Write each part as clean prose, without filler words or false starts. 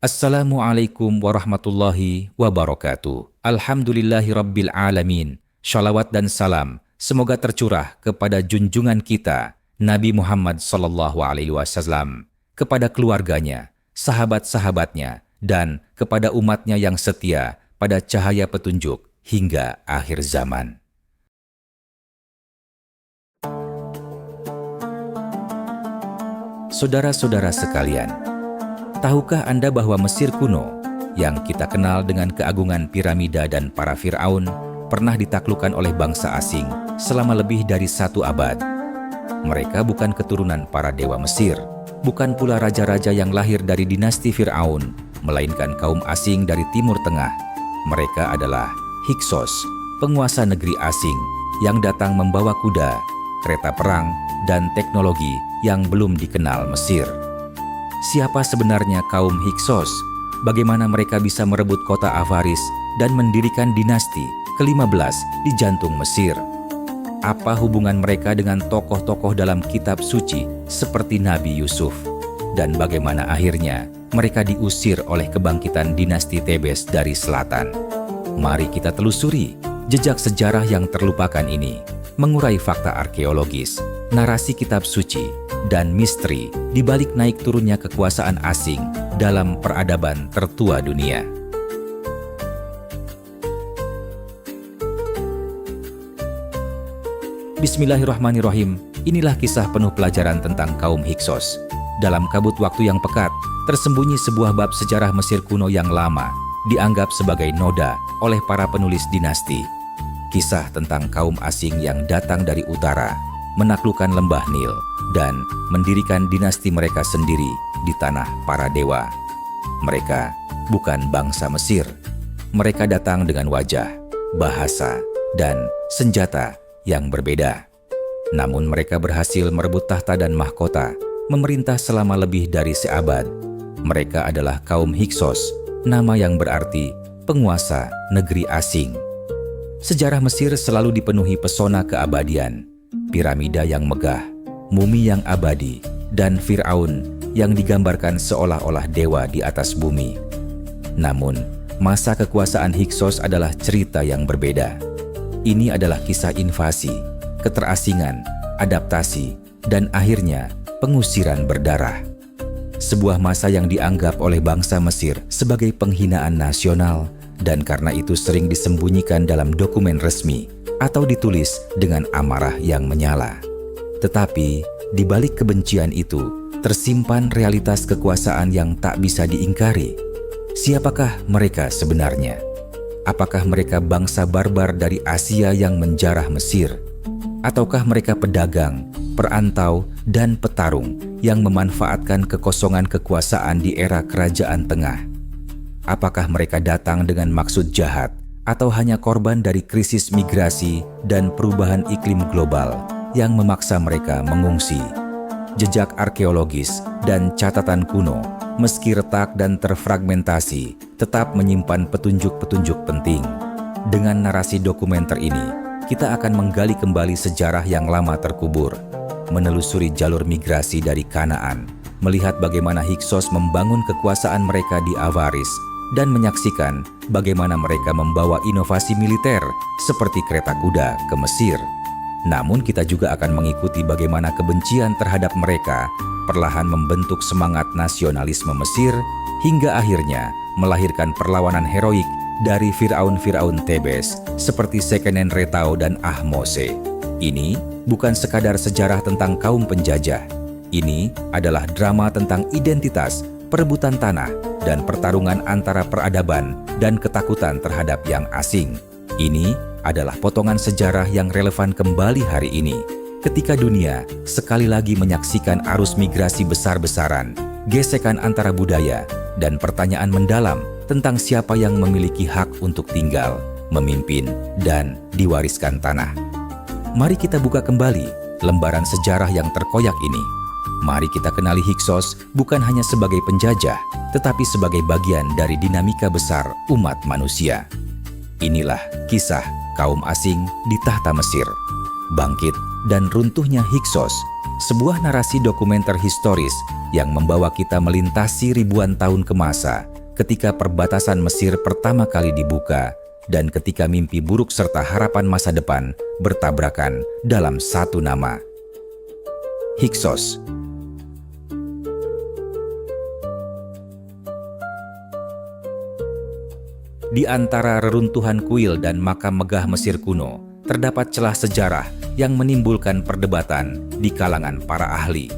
Assalamualaikum warahmatullahi wabarakatuh. Alhamdulillahi rabbil alamin. Shalawat dan salam semoga tercurah kepada junjungan kita Nabi Muhammad SAW, kepada keluarganya, sahabat-sahabatnya, dan kepada umatnya yang setia pada cahaya petunjuk hingga akhir zaman. Saudara-saudara sekalian, tahukah Anda bahwa Mesir kuno, yang kita kenal dengan keagungan piramida dan para Fir'aun, pernah ditaklukkan oleh bangsa asing selama lebih dari 1 abad? Mereka bukan keturunan para dewa Mesir, bukan pula raja-raja yang lahir dari dinasti Fir'aun, melainkan kaum asing dari Timur Tengah. Mereka adalah Hyksos, penguasa negeri asing yang datang membawa kuda, kereta perang, dan teknologi yang belum dikenal Mesir. Siapa sebenarnya kaum Hyksos? Bagaimana mereka bisa merebut kota Avaris dan mendirikan dinasti ke-15 di jantung Mesir? Apa hubungan mereka dengan tokoh-tokoh dalam kitab suci seperti Nabi Yusuf? Dan bagaimana akhirnya mereka diusir oleh kebangkitan dinasti Tebes dari selatan? Mari kita telusuri jejak sejarah yang terlupakan ini, mengurai fakta arkeologis, narasi kitab suci, dan misteri di balik naik turunnya kekuasaan asing dalam peradaban tertua dunia. Bismillahirrahmanirrahim. Inilah kisah penuh pelajaran tentang kaum Hyksos. Dalam kabut waktu yang pekat, tersembunyi sebuah bab sejarah Mesir kuno yang lama, dianggap sebagai noda oleh para penulis dinasti. Kisah tentang kaum asing yang datang dari utara, menaklukkan lembah Nil, dan mendirikan dinasti mereka sendiri di tanah para dewa. Mereka bukan bangsa Mesir. Mereka datang dengan wajah, bahasa, dan senjata yang berbeda. Namun mereka berhasil merebut tahta dan mahkota, memerintah selama lebih dari seabad. Mereka adalah kaum Hyksos, nama yang berarti penguasa negeri asing. Sejarah Mesir selalu dipenuhi pesona keabadian, piramida yang megah, mumi yang abadi, dan Fir'aun yang digambarkan seolah-olah dewa di atas bumi. Namun, masa kekuasaan Hyksos adalah cerita yang berbeda. Ini adalah kisah invasi, keterasingan, adaptasi, dan akhirnya pengusiran berdarah. Sebuah masa yang dianggap oleh bangsa Mesir sebagai penghinaan nasional, dan karena itu sering disembunyikan dalam dokumen resmi atau ditulis dengan amarah yang menyala. Tetapi, di balik kebencian itu, tersimpan realitas kekuasaan yang tak bisa diingkari. Siapakah mereka sebenarnya? Apakah mereka bangsa barbar dari Asia yang menjarah Mesir? Ataukah mereka pedagang, perantau, dan petarung yang memanfaatkan kekosongan kekuasaan di era Kerajaan Tengah? Apakah mereka datang dengan maksud jahat atau hanya korban dari krisis migrasi dan perubahan iklim global yang memaksa mereka mengungsi? Jejak arkeologis dan catatan kuno, meski retak dan terfragmentasi, tetap menyimpan petunjuk-petunjuk penting. Dengan narasi dokumenter ini, kita akan menggali kembali sejarah yang lama terkubur, menelusuri jalur migrasi dari Kanaan, melihat bagaimana Hyksos membangun kekuasaan mereka di Avaris, dan menyaksikan bagaimana mereka membawa inovasi militer seperti kereta kuda ke Mesir. Namun kita juga akan mengikuti bagaimana kebencian terhadap mereka perlahan membentuk semangat nasionalisme Mesir hingga akhirnya melahirkan perlawanan heroik dari Fir'aun-Fir'aun Tebes seperti Sekenenretau dan Ahmose. Ini bukan sekadar sejarah tentang kaum penjajah. Ini adalah drama tentang identitas, perebutan tanah, dan pertarungan antara peradaban dan ketakutan terhadap yang asing. Ini adalah potongan sejarah yang relevan kembali hari ini, ketika dunia sekali lagi menyaksikan arus migrasi besar-besaran, gesekan antara budaya, dan pertanyaan mendalam tentang siapa yang memiliki hak untuk tinggal, memimpin, dan diwariskan tanah. Mari kita buka kembali lembaran sejarah yang terkoyak ini. Mari kita kenali Hyksos bukan hanya sebagai penjajah, tetapi sebagai bagian dari dinamika besar umat manusia. Inilah kisah kaum asing di tahta Mesir, bangkit dan runtuhnya Hyksos, sebuah narasi dokumenter historis yang membawa kita melintasi ribuan tahun ke masa ketika perbatasan Mesir pertama kali dibuka dan ketika mimpi buruk serta harapan masa depan bertabrakan dalam satu nama. Hyksos. Di antara reruntuhan kuil dan makam megah Mesir kuno, terdapat celah sejarah yang menimbulkan perdebatan di kalangan para ahli.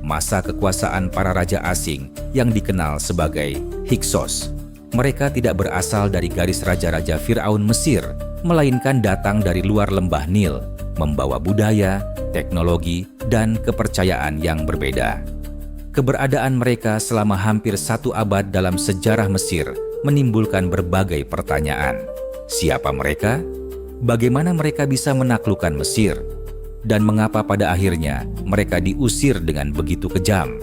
Masa kekuasaan para raja asing yang dikenal sebagai Hyksos. Mereka tidak berasal dari garis raja-raja Firaun Mesir, melainkan datang dari luar lembah Nil, membawa budaya, teknologi, dan kepercayaan yang berbeda. Keberadaan mereka selama hampir 1 abad dalam sejarah Mesir menimbulkan berbagai pertanyaan. Siapa mereka? Bagaimana mereka bisa menaklukkan Mesir? Dan mengapa pada akhirnya mereka diusir dengan begitu kejam?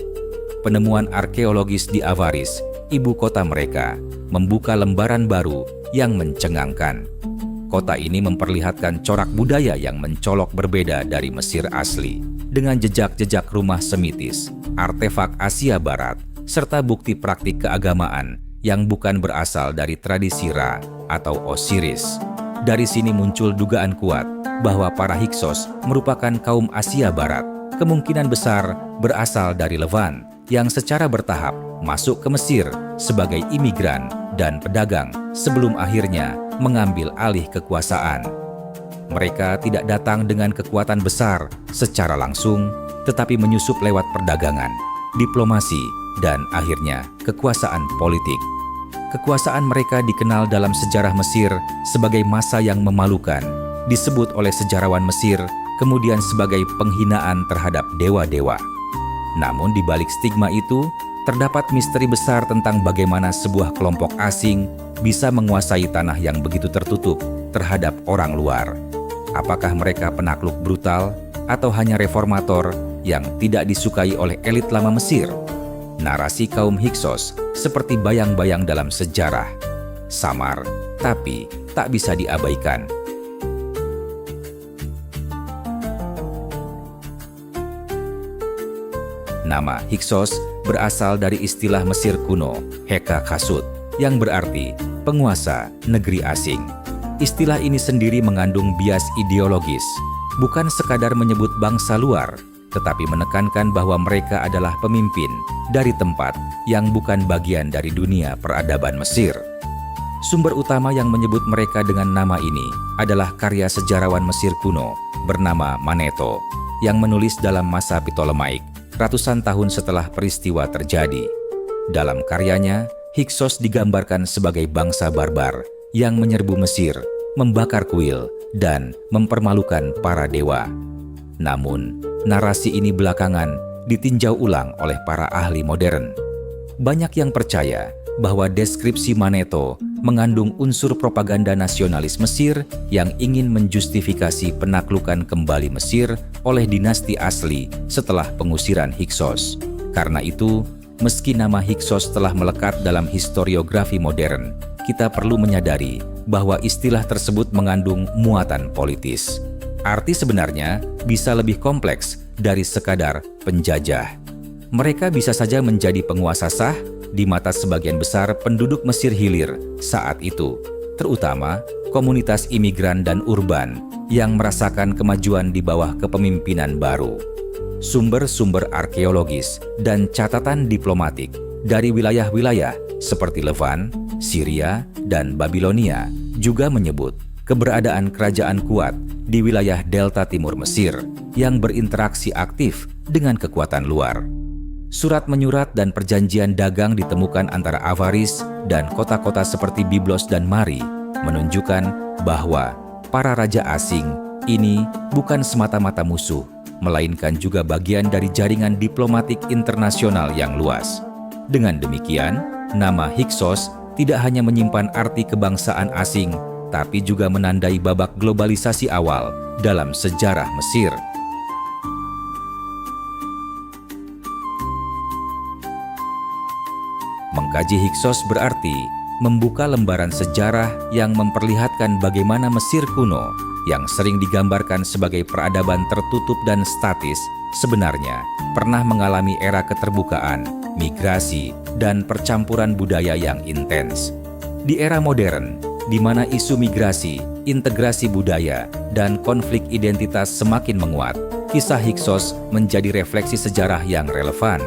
Penemuan arkeologis di Avaris, ibu kota mereka, membuka lembaran baru yang mencengangkan. Kota ini memperlihatkan corak budaya yang mencolok berbeda dari Mesir asli, dengan jejak-jejak rumah semitis, artefak Asia Barat, serta bukti praktik keagamaan yang bukan berasal dari tradisi Ra atau Osiris. Dari sini muncul dugaan kuat bahwa para Hyksos merupakan kaum Asia Barat, kemungkinan besar berasal dari Levant, yang secara bertahap masuk ke Mesir sebagai imigran dan pedagang sebelum akhirnya mengambil alih kekuasaan. Mereka tidak datang dengan kekuatan besar secara langsung, tetapi menyusup lewat perdagangan, diplomasi, dan akhirnya kekuasaan politik. Kekuasaan mereka dikenal dalam sejarah Mesir sebagai masa yang memalukan, disebut oleh sejarawan Mesir kemudian sebagai penghinaan terhadap dewa-dewa. Namun di balik stigma itu, terdapat misteri besar tentang bagaimana sebuah kelompok asing bisa menguasai tanah yang begitu tertutup terhadap orang luar. Apakah mereka penakluk brutal atau hanya reformator yang tidak disukai oleh elit lama Mesir? Narasi kaum Hyksos seperti bayang-bayang dalam sejarah. Samar, tapi tak bisa diabaikan. Nama Hyksos berasal dari istilah Mesir kuno, Heka Khasut, yang berarti penguasa negeri asing. Istilah ini sendiri mengandung bias ideologis, bukan sekadar menyebut bangsa luar, tetapi menekankan bahwa mereka adalah pemimpin dari tempat yang bukan bagian dari dunia peradaban Mesir. Sumber utama yang menyebut mereka dengan nama ini adalah karya sejarawan Mesir kuno bernama Maneto, yang menulis dalam masa Ptolemaik, ratusan tahun setelah peristiwa terjadi. Dalam karyanya, Hyksos digambarkan sebagai bangsa barbar yang menyerbu Mesir, membakar kuil, dan mempermalukan para dewa. Namun, narasi ini belakangan ditinjau ulang oleh para ahli modern. Banyak yang percaya bahwa deskripsi Maneto mengandung unsur propaganda nasionalis Mesir yang ingin menjustifikasi penaklukan kembali Mesir oleh dinasti asli setelah pengusiran Hyksos. Karena itu, meski nama Hyksos telah melekat dalam historiografi modern, kita perlu menyadari bahwa istilah tersebut mengandung muatan politis. Arti sebenarnya bisa lebih kompleks dari sekadar penjajah. Mereka bisa saja menjadi penguasa sah di mata sebagian besar penduduk Mesir Hilir saat itu, terutama komunitas imigran dan urban yang merasakan kemajuan di bawah kepemimpinan baru. Sumber-sumber arkeologis dan catatan diplomatik dari wilayah-wilayah seperti Levant, Syria, dan Babilonia juga menyebut keberadaan kerajaan kuat di wilayah delta timur Mesir yang berinteraksi aktif dengan kekuatan luar. Surat menyurat dan perjanjian dagang ditemukan antara Avaris dan kota-kota seperti Byblos dan Mari, menunjukkan bahwa para raja asing ini bukan semata-mata musuh, melainkan juga bagian dari jaringan diplomatik internasional yang luas. Dengan demikian, nama Hyksos tidak hanya menyimpan arti kebangsaan asing, tapi juga menandai babak globalisasi awal dalam sejarah Mesir. Mengkaji Hyksos berarti membuka lembaran sejarah yang memperlihatkan bagaimana Mesir kuno yang sering digambarkan sebagai peradaban tertutup dan statis sebenarnya pernah mengalami era keterbukaan, migrasi, dan percampuran budaya yang intens. Di era modern, di mana isu migrasi, integrasi budaya, dan konflik identitas semakin menguat, kisah Hyksos menjadi refleksi sejarah yang relevan.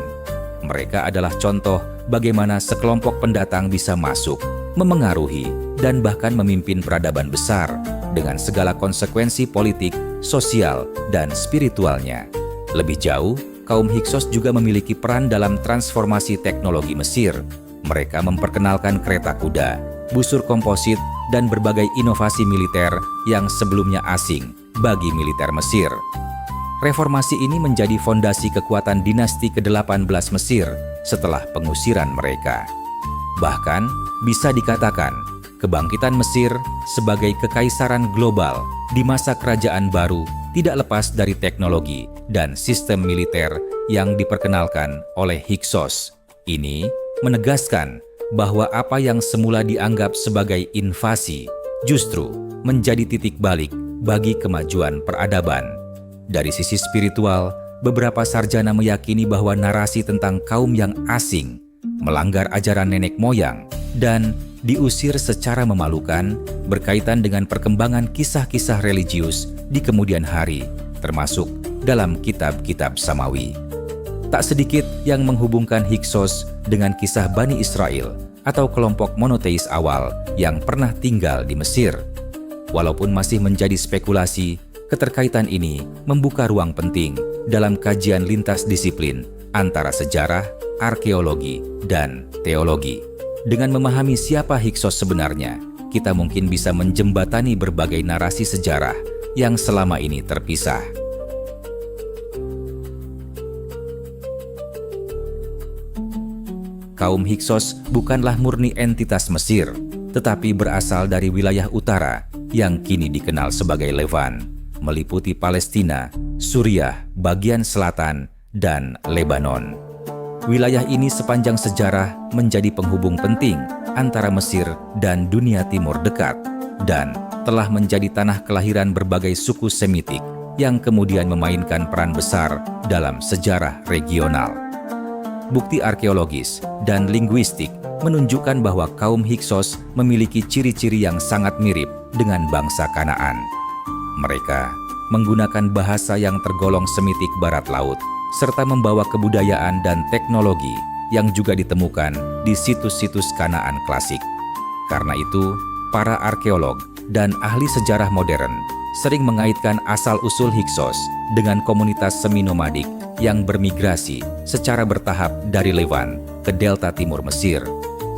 Mereka adalah contoh bagaimana sekelompok pendatang bisa masuk, memengaruhi, dan bahkan memimpin peradaban besar dengan segala konsekuensi politik, sosial, dan spiritualnya. Lebih jauh, kaum Hyksos juga memiliki peran dalam transformasi teknologi Mesir. Mereka memperkenalkan kereta kuda, busur komposit, dan berbagai inovasi militer yang sebelumnya asing bagi militer Mesir. Reformasi ini menjadi fondasi kekuatan dinasti ke-18 Mesir setelah pengusiran mereka. Bahkan, bisa dikatakan, kebangkitan Mesir sebagai kekaisaran global di masa kerajaan baru tidak lepas dari teknologi dan sistem militer yang diperkenalkan oleh Hyksos. Ini menegaskan bahwa apa yang semula dianggap sebagai invasi justru menjadi titik balik bagi kemajuan peradaban. Dari sisi spiritual, beberapa sarjana meyakini bahwa narasi tentang kaum yang asing, melanggar ajaran nenek moyang, dan diusir secara memalukan berkaitan dengan perkembangan kisah-kisah religius di kemudian hari, termasuk dalam kitab-kitab Samawi. Tak sedikit yang menghubungkan Hyksos dengan kisah Bani Israel atau kelompok monoteis awal yang pernah tinggal di Mesir. Walaupun masih menjadi spekulasi, keterkaitan ini membuka ruang penting dalam kajian lintas disiplin antara sejarah, arkeologi, dan teologi. Dengan memahami siapa Hyksos sebenarnya, kita mungkin bisa menjembatani berbagai narasi sejarah yang selama ini terpisah. Kaum Hyksos bukanlah murni entitas Mesir, tetapi berasal dari wilayah utara yang kini dikenal sebagai Levan, meliputi Palestina, Suriah, bagian selatan, dan Lebanon. Wilayah ini sepanjang sejarah menjadi penghubung penting antara Mesir dan dunia Timur Dekat, dan telah menjadi tanah kelahiran berbagai suku Semitik yang kemudian memainkan peran besar dalam sejarah regional. Bukti arkeologis dan linguistik menunjukkan bahwa kaum Hyksos memiliki ciri-ciri yang sangat mirip dengan bangsa Kanaan. Mereka menggunakan bahasa yang tergolong Semitik Barat Laut, serta membawa kebudayaan dan teknologi yang juga ditemukan di situs-situs Kanaan klasik. Karena itu, para arkeolog dan ahli sejarah modern sering mengaitkan asal-usul Hyksos dengan komunitas semi-nomadik yang bermigrasi secara bertahap dari Levan ke delta timur Mesir.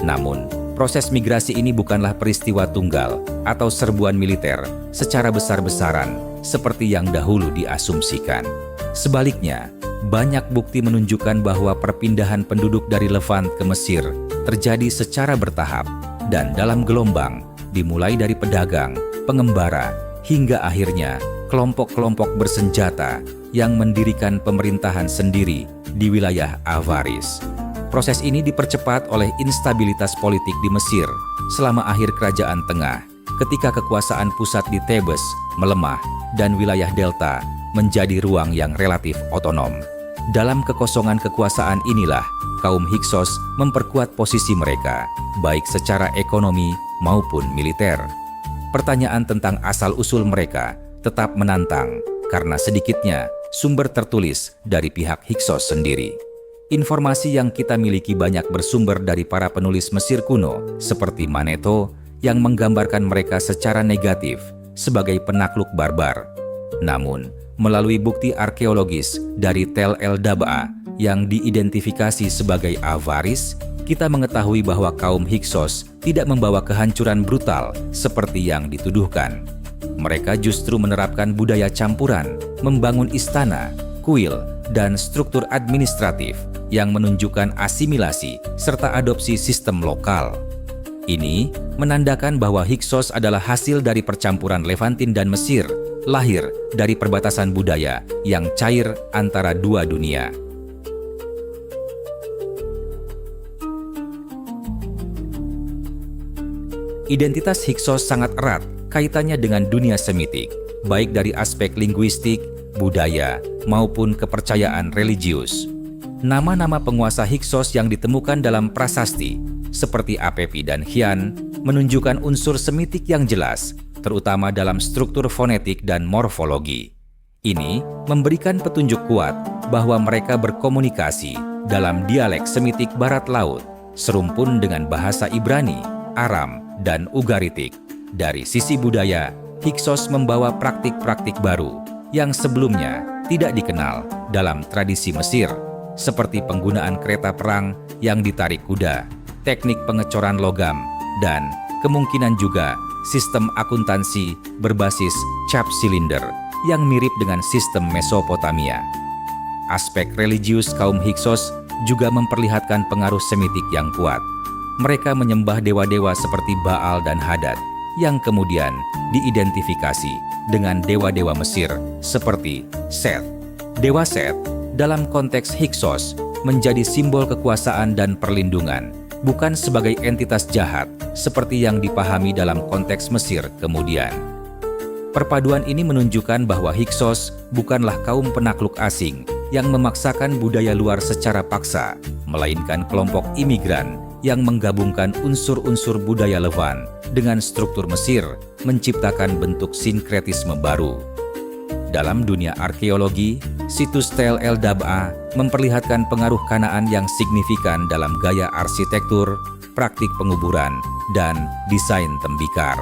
Namun, proses migrasi ini bukanlah peristiwa tunggal atau serbuan militer secara besar-besaran seperti yang dahulu diasumsikan. Sebaliknya, banyak bukti menunjukkan bahwa perpindahan penduduk dari Levant ke Mesir terjadi secara bertahap dan dalam gelombang, dimulai dari pedagang, pengembara, hingga akhirnya kelompok-kelompok bersenjata yang mendirikan pemerintahan sendiri di wilayah Avaris. Proses ini dipercepat oleh instabilitas politik di Mesir selama akhir Kerajaan Tengah, ketika kekuasaan pusat di Thebes melemah dan wilayah delta menjadi ruang yang relatif otonom. Dalam kekosongan kekuasaan inilah, kaum Hyksos memperkuat posisi mereka, baik secara ekonomi maupun militer. Pertanyaan tentang asal-usul mereka tetap menantang, karena sedikitnya sumber tertulis dari pihak Hyksos sendiri. Informasi yang kita miliki banyak bersumber dari para penulis Mesir kuno, seperti Manetho, yang menggambarkan mereka secara negatif sebagai penakluk barbar. Namun, melalui bukti arkeologis dari Tel el-Dab'a yang diidentifikasi sebagai Avaris, kita mengetahui bahwa kaum Hyksos tidak membawa kehancuran brutal seperti yang dituduhkan. Mereka justru menerapkan budaya campuran, membangun istana, kuil, dan struktur administratif yang menunjukkan asimilasi serta adopsi sistem lokal. Ini menandakan bahwa Hyksos adalah hasil dari percampuran Levantin dan Mesir, lahir dari perbatasan budaya yang cair antara dua dunia. Identitas Hyksos sangat erat kaitannya dengan dunia Semitik, baik dari aspek linguistik, budaya, maupun kepercayaan religius. Nama-nama penguasa Hyksos yang ditemukan dalam prasasti, seperti Apepi dan Hian, menunjukkan unsur Semitik yang jelas, terutama dalam struktur fonetik dan morfologi. Ini memberikan petunjuk kuat bahwa mereka berkomunikasi dalam dialek Semitik Barat Laut, serumpun dengan bahasa Ibrani, Aram, dan Ugaritik. Dari sisi budaya, Hyksos membawa praktik-praktik baru yang sebelumnya tidak dikenal dalam tradisi Mesir, seperti penggunaan kereta perang yang ditarik kuda, teknik pengecoran logam, dan kemungkinan juga sistem akuntansi berbasis cap silinder yang mirip dengan sistem Mesopotamia. Aspek religius kaum Hyksos juga memperlihatkan pengaruh Semitik yang kuat. Mereka menyembah dewa-dewa seperti Baal dan Hadad, yang kemudian diidentifikasi dengan dewa-dewa Mesir seperti Seth. Dewa Seth dalam konteks Hyksos menjadi simbol kekuasaan dan perlindungan, bukan sebagai entitas jahat seperti yang dipahami dalam konteks Mesir kemudian. Perpaduan ini menunjukkan bahwa Hyksos bukanlah kaum penakluk asing yang memaksakan budaya luar secara paksa, melainkan kelompok imigran yang menggabungkan unsur-unsur budaya Levan dengan struktur Mesir, menciptakan bentuk sinkretisme baru. Dalam dunia arkeologi, situs Tel El Dab'a memperlihatkan pengaruh Kanaan yang signifikan dalam gaya arsitektur, praktik penguburan, dan desain tembikar.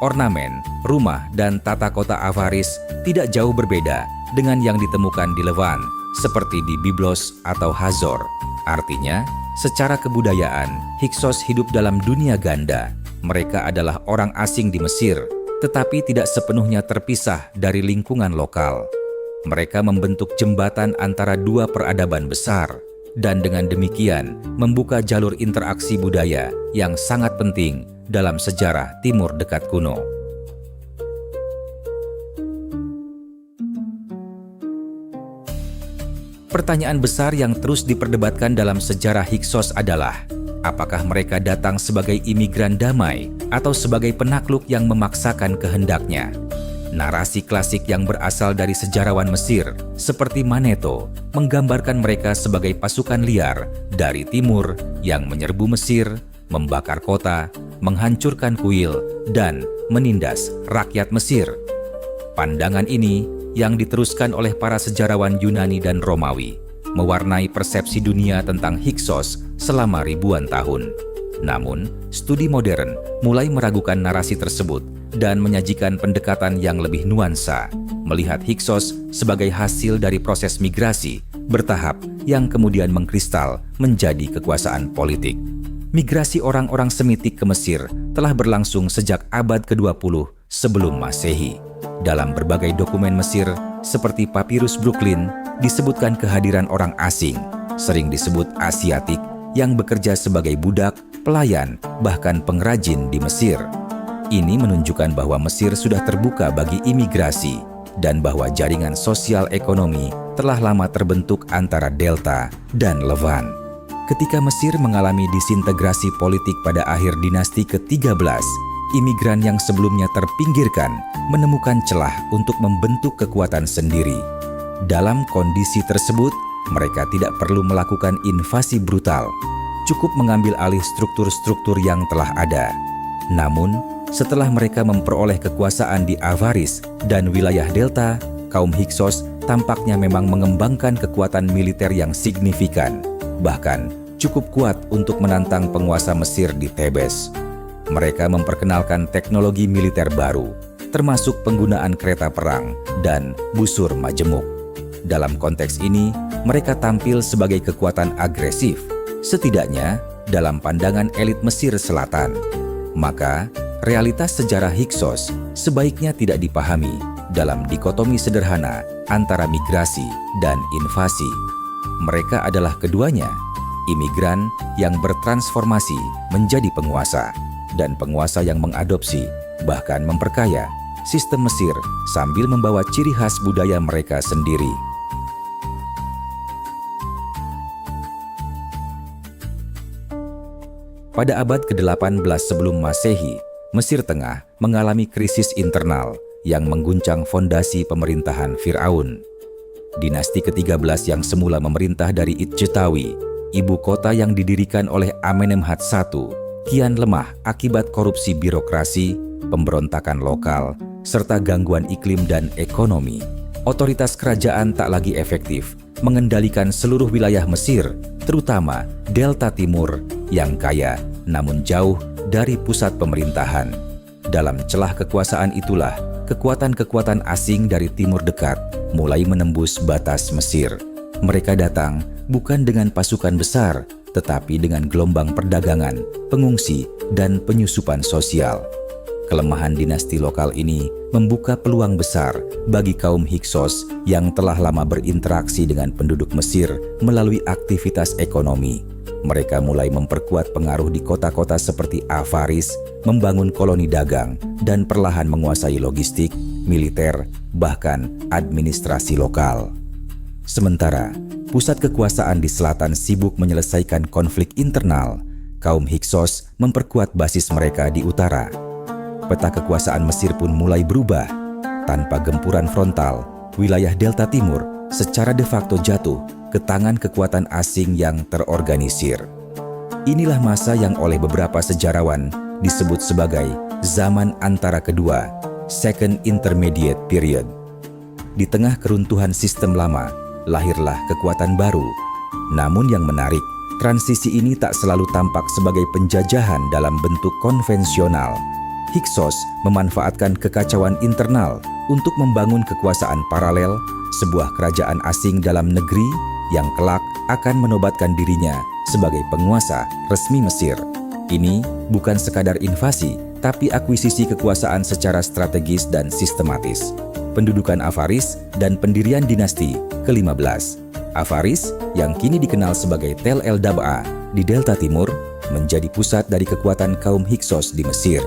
Ornamen, rumah, dan tata kota Avaris tidak jauh berbeda dengan yang ditemukan di Levan, seperti di Byblos atau Hazor. Artinya, secara kebudayaan, Hyksos hidup dalam dunia ganda. Mereka adalah orang asing di Mesir, tetapi tidak sepenuhnya terpisah dari lingkungan lokal. Mereka membentuk jembatan antara dua peradaban besar, dan dengan demikian membuka jalur interaksi budaya yang sangat penting dalam sejarah Timur Dekat kuno. Pertanyaan besar yang terus diperdebatkan dalam sejarah Hyksos adalah, apakah mereka datang sebagai imigran damai atau sebagai penakluk yang memaksakan kehendaknya? Narasi klasik yang berasal dari sejarawan Mesir, seperti Maneto, menggambarkan mereka sebagai pasukan liar dari timur yang menyerbu Mesir, membakar kota, menghancurkan kuil, dan menindas rakyat Mesir. Pandangan ini yang diteruskan oleh para sejarawan Yunani dan Romawi, mewarnai persepsi dunia tentang Hyksos selama ribuan tahun. Namun, studi modern mulai meragukan narasi tersebut dan menyajikan pendekatan yang lebih nuansa, melihat Hyksos sebagai hasil dari proses migrasi bertahap yang kemudian mengkristal menjadi kekuasaan politik. Migrasi orang-orang Semitik ke Mesir telah berlangsung sejak abad ke-20 sebelum Masehi. Dalam berbagai dokumen Mesir, seperti Papirus Brooklyn, disebutkan kehadiran orang asing, sering disebut Asiatik, yang bekerja sebagai budak, pelayan, bahkan pengrajin di Mesir. Ini menunjukkan bahwa Mesir sudah terbuka bagi imigrasi, dan bahwa jaringan sosial ekonomi telah lama terbentuk antara Delta dan Levan. Ketika Mesir mengalami disintegrasi politik pada akhir dinasti ke-13, imigran yang sebelumnya terpinggirkan menemukan celah untuk membentuk kekuatan sendiri. Dalam kondisi tersebut, mereka tidak perlu melakukan invasi brutal, cukup mengambil alih struktur-struktur yang telah ada. Namun, setelah mereka memperoleh kekuasaan di Avaris dan wilayah Delta, kaum Hyksos tampaknya memang mengembangkan kekuatan militer yang signifikan, bahkan cukup kuat untuk menantang penguasa Mesir di Tebes. Mereka memperkenalkan teknologi militer baru, termasuk penggunaan kereta perang dan busur majemuk. Dalam konteks ini, mereka tampil sebagai kekuatan agresif, setidaknya dalam pandangan elit Mesir Selatan. Maka, realitas sejarah Hyksos sebaiknya tidak dipahami dalam dikotomi sederhana antara migrasi dan invasi. Mereka adalah keduanya, imigran yang bertransformasi menjadi penguasa, dan penguasa yang mengadopsi, bahkan memperkaya, sistem Mesir sambil membawa ciri khas budaya mereka sendiri. Pada abad ke-18 sebelum Masehi, Mesir Tengah mengalami krisis internal yang mengguncang fondasi pemerintahan Fir'aun. Dinasti ke-13 yang semula memerintah dari Idjetawi, ibu kota yang didirikan oleh Amenemhat I, kian lemah akibat korupsi birokrasi, pemberontakan lokal, serta gangguan iklim dan ekonomi. Otoritas kerajaan tak lagi efektif mengendalikan seluruh wilayah Mesir, terutama Delta Timur yang kaya namun jauh dari pusat pemerintahan. Dalam celah kekuasaan itulah, kekuatan-kekuatan asing dari Timur Dekat mulai menembus batas Mesir. Mereka datang bukan dengan pasukan besar, tetapi dengan gelombang perdagangan, pengungsi, dan penyusupan sosial. Kelemahan dinasti lokal ini membuka peluang besar bagi kaum Hyksos yang telah lama berinteraksi dengan penduduk Mesir melalui aktivitas ekonomi. Mereka mulai memperkuat pengaruh di kota-kota seperti Avaris, membangun koloni dagang, dan perlahan menguasai logistik, militer, bahkan administrasi lokal. Sementara, pusat kekuasaan di selatan sibuk menyelesaikan konflik internal, kaum Hyksos memperkuat basis mereka di utara. Peta kekuasaan Mesir pun mulai berubah. Tanpa gempuran frontal, wilayah Delta Timur secara de facto jatuh ke tangan kekuatan asing yang terorganisir. Inilah masa yang oleh beberapa sejarawan disebut sebagai zaman antara kedua, Second Intermediate Period. Di tengah keruntuhan sistem lama, lahirlah kekuatan baru. Namun yang menarik, transisi ini tak selalu tampak sebagai penjajahan dalam bentuk konvensional. Hyksos memanfaatkan kekacauan internal untuk membangun kekuasaan paralel, sebuah kerajaan asing dalam negeri yang kelak akan menobatkan dirinya sebagai penguasa resmi Mesir. Ini bukan sekadar invasi, tapi akuisisi kekuasaan secara strategis dan sistematis. Pendudukan Avaris dan pendirian dinasti ke-15. Avaris, yang kini dikenal sebagai Tel El Dab'a di Delta Timur, menjadi pusat dari kekuatan kaum Hyksos di Mesir.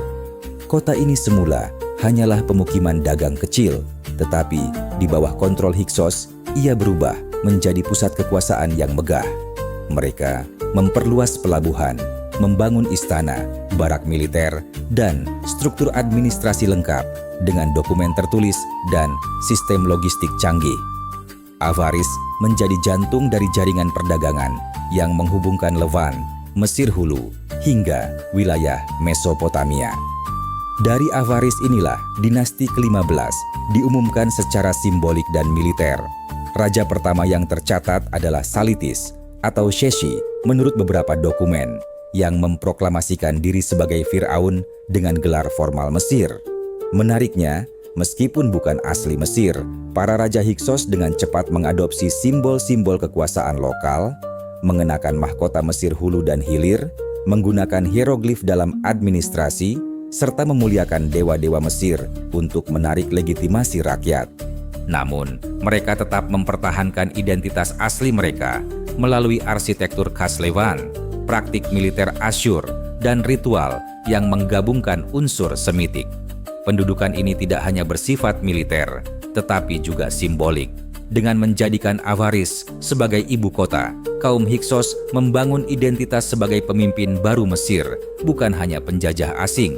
Kota ini semula hanyalah pemukiman dagang kecil, tetapi di bawah kontrol Hyksos, ia berubah menjadi pusat kekuasaan yang megah. Mereka memperluas pelabuhan, membangun istana, barak militer, dan struktur administrasi lengkap dengan dokumen tertulis dan sistem logistik canggih. Avaris menjadi jantung dari jaringan perdagangan yang menghubungkan Levant, Mesir Hulu, hingga wilayah Mesopotamia. Dari Avaris inilah dinasti ke-15 diumumkan secara simbolik dan militer. Raja pertama yang tercatat adalah Salitis atau Sheshi menurut beberapa dokumen yang memproklamasikan diri sebagai Fir'aun dengan gelar formal Mesir. Menariknya, meskipun bukan asli Mesir, para raja Hyksos dengan cepat mengadopsi simbol-simbol kekuasaan lokal, mengenakan mahkota Mesir Hulu dan Hilir, menggunakan hieroglif dalam administrasi, serta memuliakan dewa-dewa Mesir untuk menarik legitimasi rakyat. Namun, mereka tetap mempertahankan identitas asli mereka melalui arsitektur khas Levant, praktik militer Asyur, dan ritual yang menggabungkan unsur Semitik. Pendudukan ini tidak hanya bersifat militer, tetapi juga simbolik. Dengan menjadikan Avaris sebagai ibu kota, kaum Hyksos membangun identitas sebagai pemimpin baru Mesir, bukan hanya penjajah asing.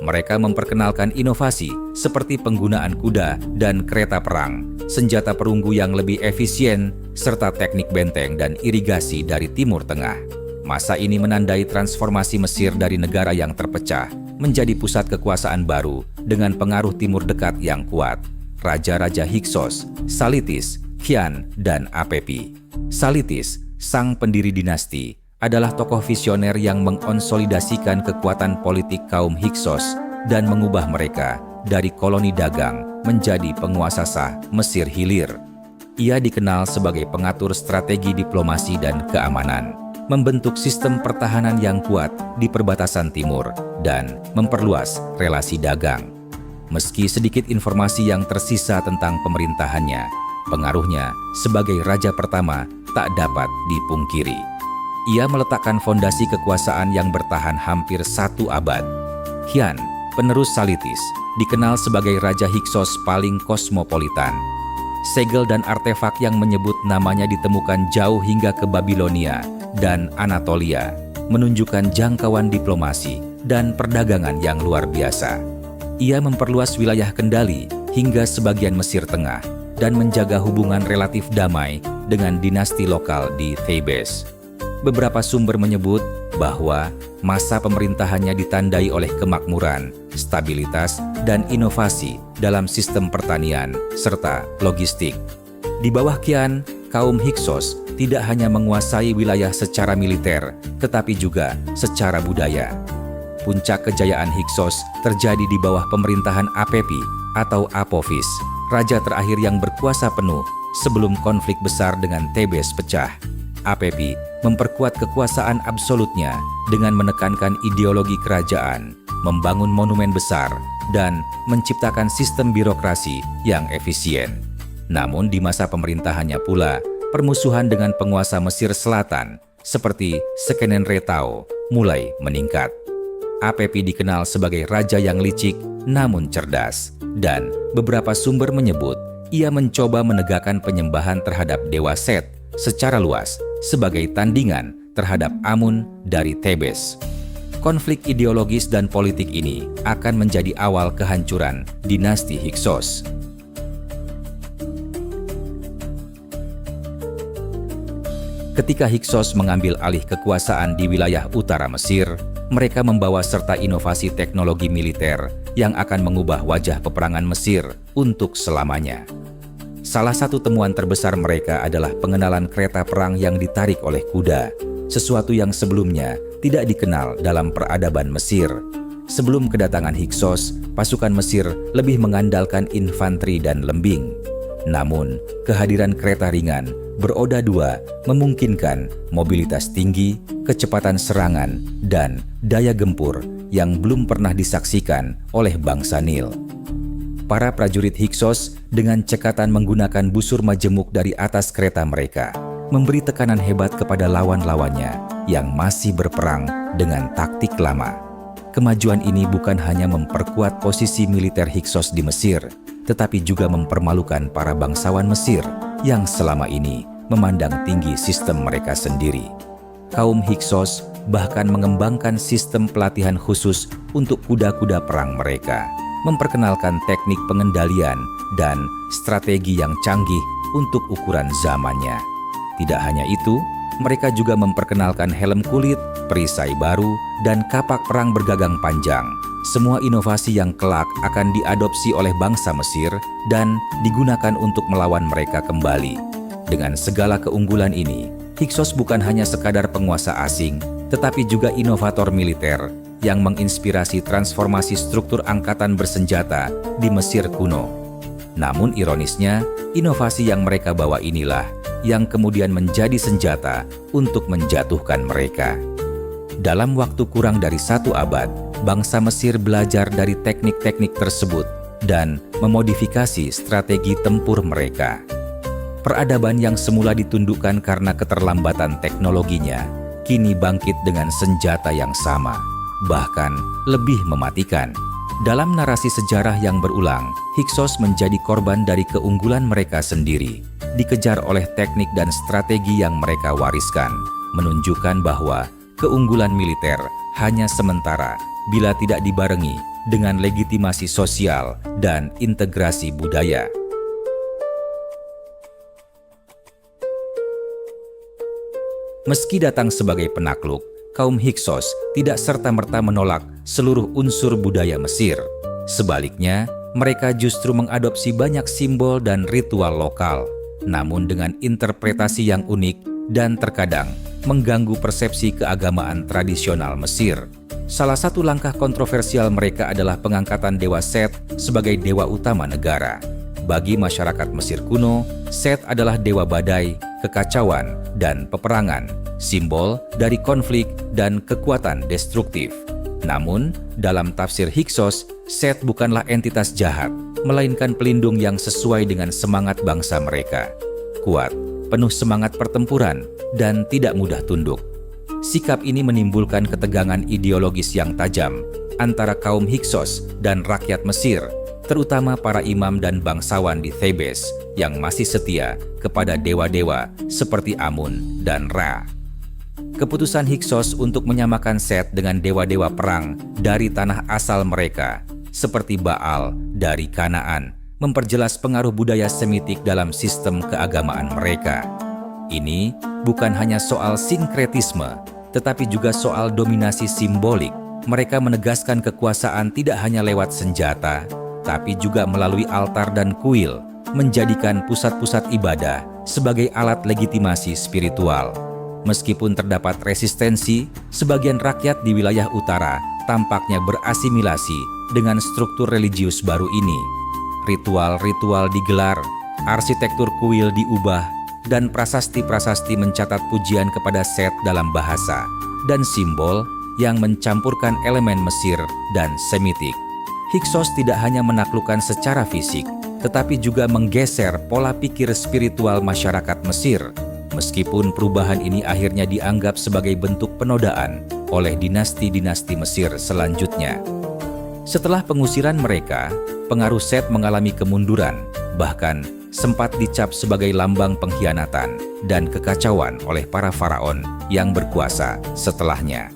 Mereka memperkenalkan inovasi seperti penggunaan kuda dan kereta perang, senjata perunggu yang lebih efisien, serta teknik benteng dan irigasi dari Timur Tengah. Masa ini menandai transformasi Mesir dari negara yang terpecah menjadi pusat kekuasaan baru dengan pengaruh Timur Dekat yang kuat. Raja-raja Hyksos, Salitis, Khian, dan Apepi. Salitis, sang pendiri dinasti, adalah tokoh visioner yang mengonsolidasikan kekuatan politik kaum Hyksos dan mengubah mereka dari koloni dagang menjadi penguasa sah Mesir Hilir. Ia dikenal sebagai pengatur strategi diplomasi dan keamanan, membentuk sistem pertahanan yang kuat di perbatasan timur, dan memperluas relasi dagang. Meski sedikit informasi yang tersisa tentang pemerintahannya, pengaruhnya sebagai raja pertama tak dapat dipungkiri. Ia meletakkan fondasi kekuasaan yang bertahan hampir 1 abad. Khian, penerus Salitis, dikenal sebagai Raja Hyksos paling kosmopolitan. Segel dan artefak yang menyebut namanya ditemukan jauh hingga ke Babilonia dan Anatolia, menunjukkan jangkauan diplomasi dan perdagangan yang luar biasa. Ia memperluas wilayah kendali hingga sebagian Mesir Tengah dan menjaga hubungan relatif damai dengan dinasti lokal di Thebes. Beberapa sumber menyebut bahwa masa pemerintahannya ditandai oleh kemakmuran, stabilitas, dan inovasi dalam sistem pertanian serta logistik. Di bawah Qian, kaum Hyksos tidak hanya menguasai wilayah secara militer, tetapi juga secara budaya. Puncak kejayaan Hyksos terjadi di bawah pemerintahan Apepi atau Apophis, raja terakhir yang berkuasa penuh sebelum konflik besar dengan Thebes pecah. Apepi memperkuat kekuasaan absolutnya dengan menekankan ideologi kerajaan, membangun monumen besar, dan menciptakan sistem birokrasi yang efisien. Namun di masa pemerintahannya pula, permusuhan dengan penguasa Mesir Selatan seperti Sekenenretao mulai meningkat. Apepi dikenal sebagai raja yang licik namun cerdas, dan beberapa sumber menyebut ia mencoba menegakkan penyembahan terhadap dewa Set secara luas sebagai tandingan terhadap Amun dari Thebes. Konflik ideologis dan politik ini akan menjadi awal kehancuran dinasti Hyksos. Ketika Hyksos mengambil alih kekuasaan di wilayah utara Mesir, mereka membawa serta inovasi teknologi militer yang akan mengubah wajah peperangan Mesir untuk selamanya. Salah satu temuan terbesar mereka adalah pengenalan kereta perang yang ditarik oleh kuda, sesuatu yang sebelumnya tidak dikenal dalam peradaban Mesir. Sebelum kedatangan Hyksos, pasukan Mesir lebih mengandalkan infanteri dan lembing. Namun, kehadiran kereta ringan beroda dua memungkinkan mobilitas tinggi, kecepatan serangan, dan daya gempur yang belum pernah disaksikan oleh bangsa Nil. Para prajurit Hyksos dengan cekatan menggunakan busur majemuk dari atas kereta mereka, memberi tekanan hebat kepada lawan-lawannya yang masih berperang dengan taktik lama. Kemajuan ini bukan hanya memperkuat posisi militer Hyksos di Mesir, tetapi juga mempermalukan para bangsawan Mesir yang selama ini memandang tinggi sistem mereka sendiri. Kaum Hyksos bahkan mengembangkan sistem pelatihan khusus untuk kuda-kuda perang mereka, memperkenalkan teknik pengendalian dan strategi yang canggih untuk ukuran zamannya. Tidak hanya itu, mereka juga memperkenalkan helm kulit, perisai baru, dan kapak perang bergagang panjang. Semua inovasi yang kelak akan diadopsi oleh bangsa Mesir dan digunakan untuk melawan mereka kembali. Dengan segala keunggulan ini, Hyksos bukan hanya sekadar penguasa asing, tetapi juga inovator militer yang menginspirasi transformasi struktur angkatan bersenjata di Mesir kuno. Namun ironisnya, inovasi yang mereka bawa inilah yang kemudian menjadi senjata untuk menjatuhkan mereka. Dalam waktu kurang dari 1 abad, bangsa Mesir belajar dari teknik-teknik tersebut dan memodifikasi strategi tempur mereka. Peradaban yang semula ditundukkan karena keterlambatan teknologinya, kini bangkit dengan senjata yang sama, bahkan lebih mematikan. Dalam narasi sejarah yang berulang, Hyksos menjadi korban dari keunggulan mereka sendiri, dikejar oleh teknik dan strategi yang mereka wariskan, menunjukkan bahwa keunggulan militer hanya sementara bila tidak dibarengi dengan legitimasi sosial dan integrasi budaya. Meski datang sebagai penakluk, kaum Hyksos tidak serta-merta menolak seluruh unsur budaya Mesir. Sebaliknya, mereka justru mengadopsi banyak simbol dan ritual lokal, namun dengan interpretasi yang unik dan terkadang mengganggu persepsi keagamaan tradisional Mesir. Salah satu langkah kontroversial mereka adalah pengangkatan dewa Set sebagai dewa utama negara. Bagi masyarakat Mesir kuno, Set adalah dewa badai, kekacauan, dan peperangan, simbol dari konflik dan kekuatan destruktif. Namun, dalam tafsir Hyksos, Set bukanlah entitas jahat, melainkan pelindung yang sesuai dengan semangat bangsa mereka. Kuat, penuh semangat pertempuran, dan tidak mudah tunduk. Sikap ini menimbulkan ketegangan ideologis yang tajam antara kaum Hyksos dan rakyat Mesir, terutama para imam dan bangsawan di Thebes yang masih setia kepada dewa-dewa seperti Amun dan Ra. keputusan Hyksos untuk menyamakan Set dengan dewa-dewa perang dari tanah asal mereka, seperti Baal dari Kanaan, memperjelas pengaruh budaya Semitik dalam sistem keagamaan mereka. Ini bukan hanya soal sinkretisme, tetapi juga soal dominasi simbolik. Mereka menegaskan kekuasaan tidak hanya lewat senjata, tapi juga melalui altar dan kuil, menjadikan pusat-pusat ibadah sebagai alat legitimasi spiritual. Meskipun terdapat resistensi, sebagian rakyat di wilayah utara tampaknya berasimilasi dengan struktur religius baru ini. Ritual-ritual digelar, arsitektur kuil diubah, dan prasasti-prasasti mencatat pujian kepada Set dalam bahasa dan simbol yang mencampurkan elemen Mesir dan Semitik. Hyksos tidak hanya menaklukkan secara fisik, tetapi juga menggeser pola pikir spiritual masyarakat Mesir, meskipun perubahan ini akhirnya dianggap sebagai bentuk penodaan oleh dinasti-dinasti Mesir selanjutnya. Setelah pengusiran mereka, pengaruh Set mengalami kemunduran, bahkan sempat dicap sebagai lambang pengkhianatan dan kekacauan oleh para faraon yang berkuasa setelahnya.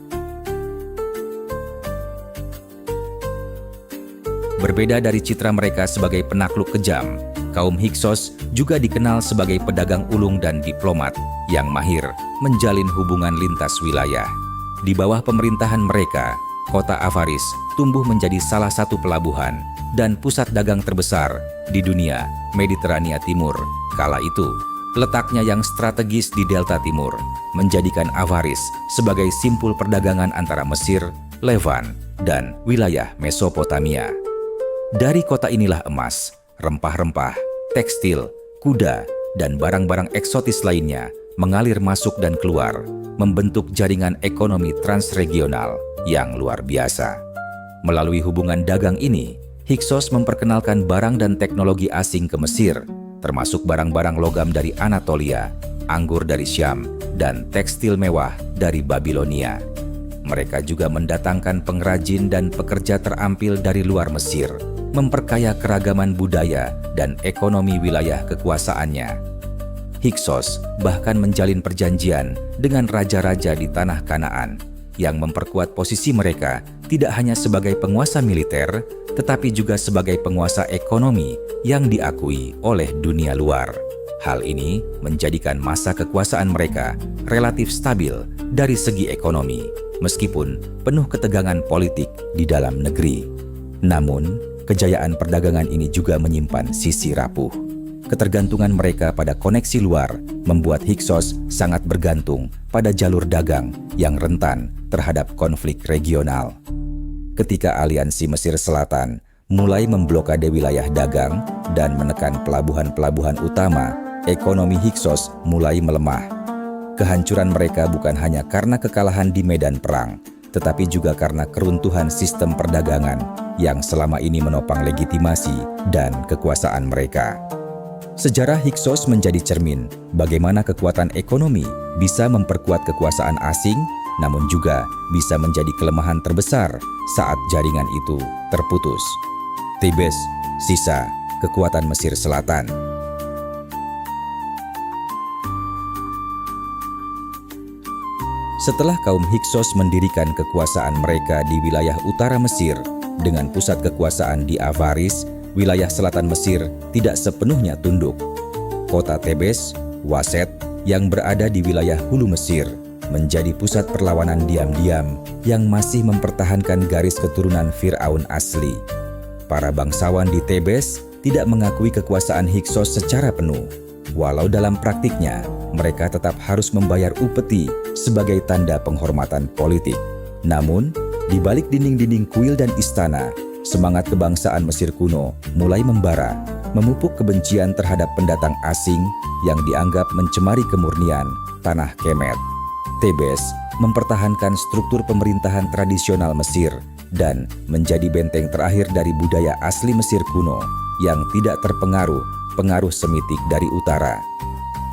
Berbeda dari citra mereka sebagai penakluk kejam, kaum Hyksos juga dikenal sebagai pedagang ulung dan diplomat yang mahir menjalin hubungan lintas wilayah. Di bawah pemerintahan mereka, kota Avaris tumbuh menjadi salah satu pelabuhan dan pusat dagang terbesar di dunia Mediterania Timur. Kala itu, letaknya yang strategis di Delta Timur menjadikan Avaris sebagai simpul perdagangan antara Mesir, Levan, dan wilayah Mesopotamia. Dari kota inilah emas, rempah-rempah, tekstil, kuda, dan barang-barang eksotis lainnya mengalir masuk dan keluar, membentuk jaringan ekonomi transregional yang luar biasa. Melalui hubungan dagang ini, Hyksos memperkenalkan barang dan teknologi asing ke Mesir, termasuk barang-barang logam dari Anatolia, anggur dari Syam, dan tekstil mewah dari Babilonia. Mereka juga mendatangkan pengrajin dan pekerja terampil dari luar Mesir, memperkaya keragaman budaya dan ekonomi wilayah kekuasaannya. Hyksos bahkan menjalin perjanjian dengan raja-raja di tanah Kanaan yang memperkuat posisi mereka tidak hanya sebagai penguasa militer, tetapi juga sebagai penguasa ekonomi yang diakui oleh dunia luar. Hal ini menjadikan masa kekuasaan mereka relatif stabil dari segi ekonomi, meskipun penuh ketegangan politik di dalam negeri. Namun, kejayaan perdagangan ini juga menyimpan sisi rapuh. Ketergantungan mereka pada koneksi luar membuat Hyksos sangat bergantung pada jalur dagang yang rentan terhadap konflik regional. Ketika aliansi Mesir Selatan mulai memblokade wilayah dagang dan menekan pelabuhan-pelabuhan utama, ekonomi Hyksos mulai melemah. Kehancuran mereka bukan hanya karena kekalahan di medan perang, tetapi juga karena keruntuhan sistem perdagangan yang selama ini menopang legitimasi dan kekuasaan mereka. Sejarah Hyksos menjadi cermin bagaimana kekuatan ekonomi bisa memperkuat kekuasaan asing, namun juga bisa menjadi kelemahan terbesar saat jaringan itu terputus. Thebes, sisa kekuatan Mesir Selatan. Setelah kaum Hyksos mendirikan kekuasaan mereka di wilayah utara Mesir dengan pusat kekuasaan di Avaris, wilayah selatan Mesir tidak sepenuhnya tunduk. Kota Thebes, Waset, yang berada di wilayah hulu Mesir, menjadi pusat perlawanan diam-diam yang masih mempertahankan garis keturunan Fir'aun asli. Para bangsawan di Thebes tidak mengakui kekuasaan Hyksos secara penuh, walau dalam praktiknya mereka tetap harus membayar upeti sebagai tanda penghormatan politik. Namun, di balik dinding-dinding kuil dan istana, semangat kebangsaan Mesir kuno mulai membara, memupuk kebencian terhadap pendatang asing yang dianggap mencemari kemurnian tanah Kemet. Thebes mempertahankan struktur pemerintahan tradisional Mesir dan menjadi benteng terakhir dari budaya asli Mesir kuno yang tidak terpengaruh pengaruh Semitik dari utara.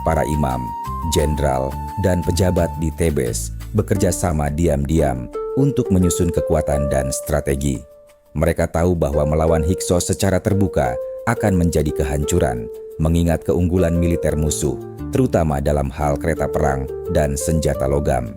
Para imam, jenderal, dan pejabat di Thebes bekerja sama diam-diam untuk menyusun kekuatan dan strategi. Mereka tahu bahwa melawan Hyksos secara terbuka akan menjadi kehancuran, mengingat keunggulan militer musuh, terutama dalam hal kereta perang dan senjata logam.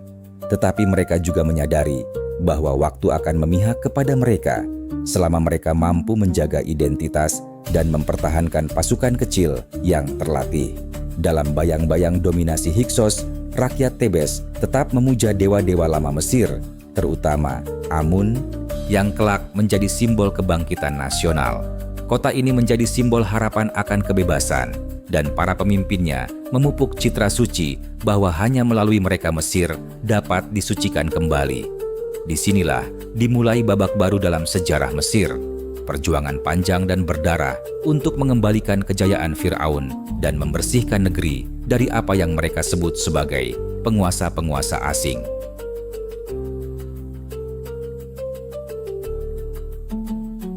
Tetapi mereka juga menyadari bahwa waktu akan memihak kepada mereka selama mereka mampu menjaga identitas dan mempertahankan pasukan kecil yang terlatih. Dalam bayang-bayang dominasi Hyksos, rakyat Tebes tetap memuja dewa-dewa lama Mesir, terutama Amun, yang kelak menjadi simbol kebangkitan nasional. Kota ini menjadi simbol harapan akan kebebasan, dan para pemimpinnya memupuk citra suci bahwa hanya melalui mereka Mesir dapat disucikan kembali. Disinilah dimulai babak baru dalam sejarah Mesir, perjuangan panjang dan berdarah untuk mengembalikan kejayaan Firaun dan membersihkan negeri dari apa yang mereka sebut sebagai penguasa-penguasa asing.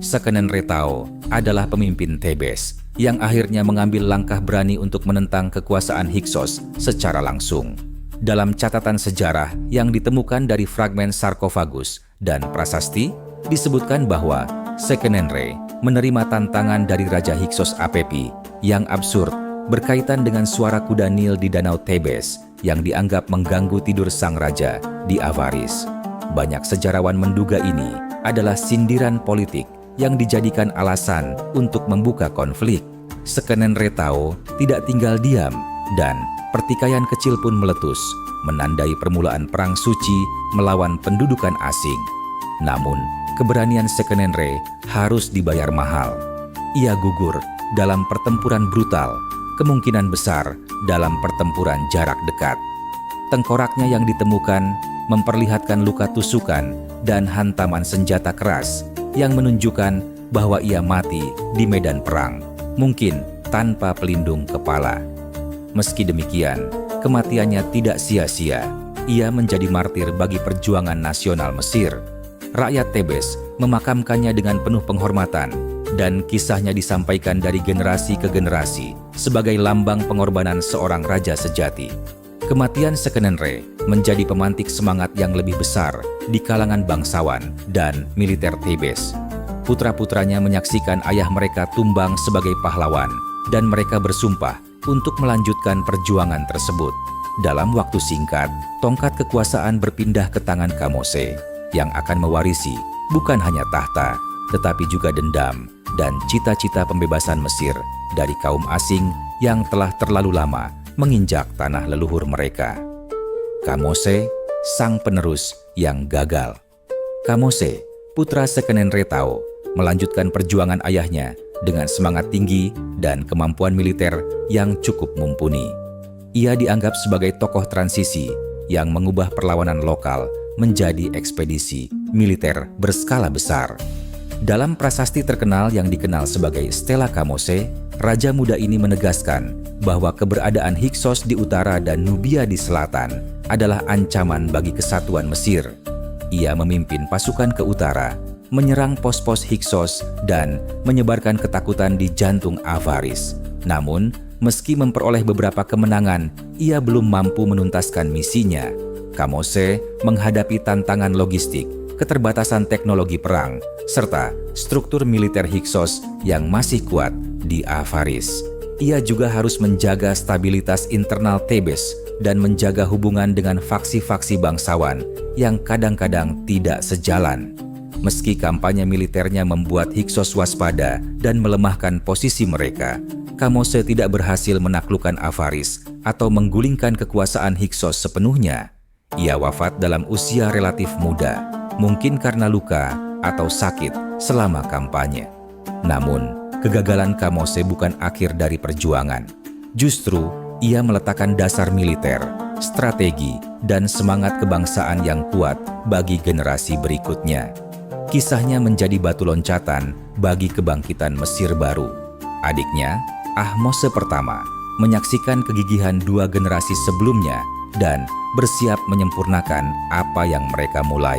Sekenenretao adalah pemimpin Tebes yang akhirnya mengambil langkah berani untuk menentang kekuasaan Hyksos secara langsung. Dalam catatan sejarah yang ditemukan dari fragmen sarkofagus dan prasasti, disebutkan bahwa Sekenenre menerima tantangan dari Raja Hyksos Apepi yang absurd berkaitan dengan suara kuda Nil di Danau Tebes yang dianggap mengganggu tidur sang raja di Avaris. Banyak sejarawan menduga ini adalah sindiran politik yang dijadikan alasan untuk membuka konflik. Sekenenretao tidak tinggal diam dan pertikaian kecil pun meletus, menandai permulaan perang suci melawan pendudukan asing. Namun, keberanian Sekenenre harus dibayar mahal. Ia gugur dalam pertempuran brutal, kemungkinan besar dalam pertempuran jarak dekat. Tengkoraknya yang ditemukan memperlihatkan luka tusukan dan hantaman senjata keras yang menunjukkan bahwa ia mati di medan perang, mungkin tanpa pelindung kepala. Meski demikian, kematiannya tidak sia-sia. Ia menjadi martir bagi perjuangan nasional Mesir. Rakyat Tebes memakamkannya dengan penuh penghormatan, dan kisahnya disampaikan dari generasi ke generasi sebagai lambang pengorbanan seorang raja sejati. Kematian Sekenenre menjadi pemantik semangat yang lebih besar di kalangan bangsawan dan militer Tebes. Putra-putranya menyaksikan ayah mereka tumbang sebagai pahlawan, dan mereka bersumpah untuk melanjutkan perjuangan tersebut. Dalam waktu singkat, tongkat kekuasaan berpindah ke tangan Kamose, yang akan mewarisi bukan hanya tahta, tetapi juga dendam dan cita-cita pembebasan Mesir dari kaum asing yang telah terlalu lama menginjak tanah leluhur mereka. Kamose, sang penerus yang gagal. Kamose, putra Sekenenretao, melanjutkan perjuangan ayahnya dengan semangat tinggi dan kemampuan militer yang cukup mumpuni. Ia dianggap sebagai tokoh transisi yang mengubah perlawanan lokal menjadi ekspedisi militer berskala besar. Dalam prasasti terkenal yang dikenal sebagai Stela Kamose, raja muda ini menegaskan bahwa keberadaan Hyksos di utara dan Nubia di selatan adalah ancaman bagi kesatuan Mesir. Ia memimpin pasukan ke utara, menyerang pos-pos Hyksos dan menyebarkan ketakutan di jantung Avaris. Namun, meski memperoleh beberapa kemenangan, ia belum mampu menuntaskan misinya. Kamose menghadapi tantangan logistik, keterbatasan teknologi perang, serta struktur militer Hyksos yang masih kuat di Avaris. Ia juga harus menjaga stabilitas internal Tebes dan menjaga hubungan dengan faksi-faksi bangsawan yang kadang-kadang tidak sejalan. Meski kampanye militernya membuat Hyksos waspada dan melemahkan posisi mereka, Kamose tidak berhasil menaklukkan Avaris atau menggulingkan kekuasaan Hyksos sepenuhnya. Ia wafat dalam usia relatif muda, mungkin karena luka atau sakit selama kampanye. Namun, kegagalan Kamose bukan akhir dari perjuangan. Justru, ia meletakkan dasar militer, strategi, dan semangat kebangsaan yang kuat bagi generasi berikutnya. Kisahnya menjadi batu loncatan bagi kebangkitan Mesir baru. Adiknya, Ahmose pertama, menyaksikan kegigihan dua generasi sebelumnya dan bersiap menyempurnakan apa yang mereka mulai.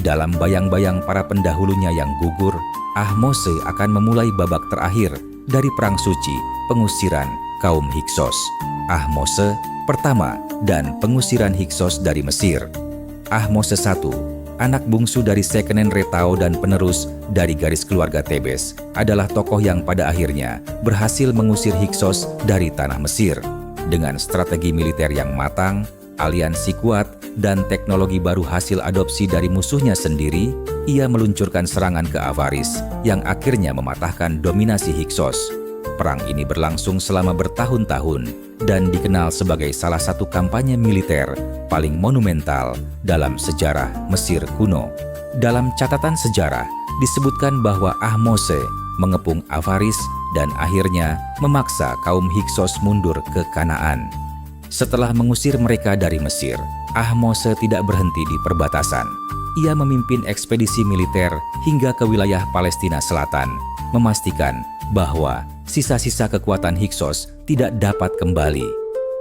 Dalam bayang-bayang para pendahulunya yang gugur, Ahmose akan memulai babak terakhir dari Perang Suci, pengusiran kaum Hyksos. Ahmose pertama dan pengusiran Hyksos dari Mesir. Ahmose I, anak bungsu dari Sekenenretao dan penerus dari garis keluarga Tebes, adalah tokoh yang pada akhirnya berhasil mengusir Hyksos dari tanah Mesir. Dengan strategi militer yang matang, aliansi kuat, dan teknologi baru hasil adopsi dari musuhnya sendiri, ia meluncurkan serangan ke Avaris yang akhirnya mematahkan dominasi Hyksos. Perang ini berlangsung selama bertahun-tahun dan dikenal sebagai salah satu kampanye militer paling monumental dalam sejarah Mesir kuno. Dalam catatan sejarah, disebutkan bahwa Ahmose mengepung Avaris dan akhirnya memaksa kaum Hyksos mundur ke Kanaan. Setelah mengusir mereka dari Mesir, Ahmose tidak berhenti di perbatasan. Ia memimpin ekspedisi militer hingga ke wilayah Palestina Selatan, memastikan bahwa sisa-sisa kekuatan Hyksos tidak dapat kembali.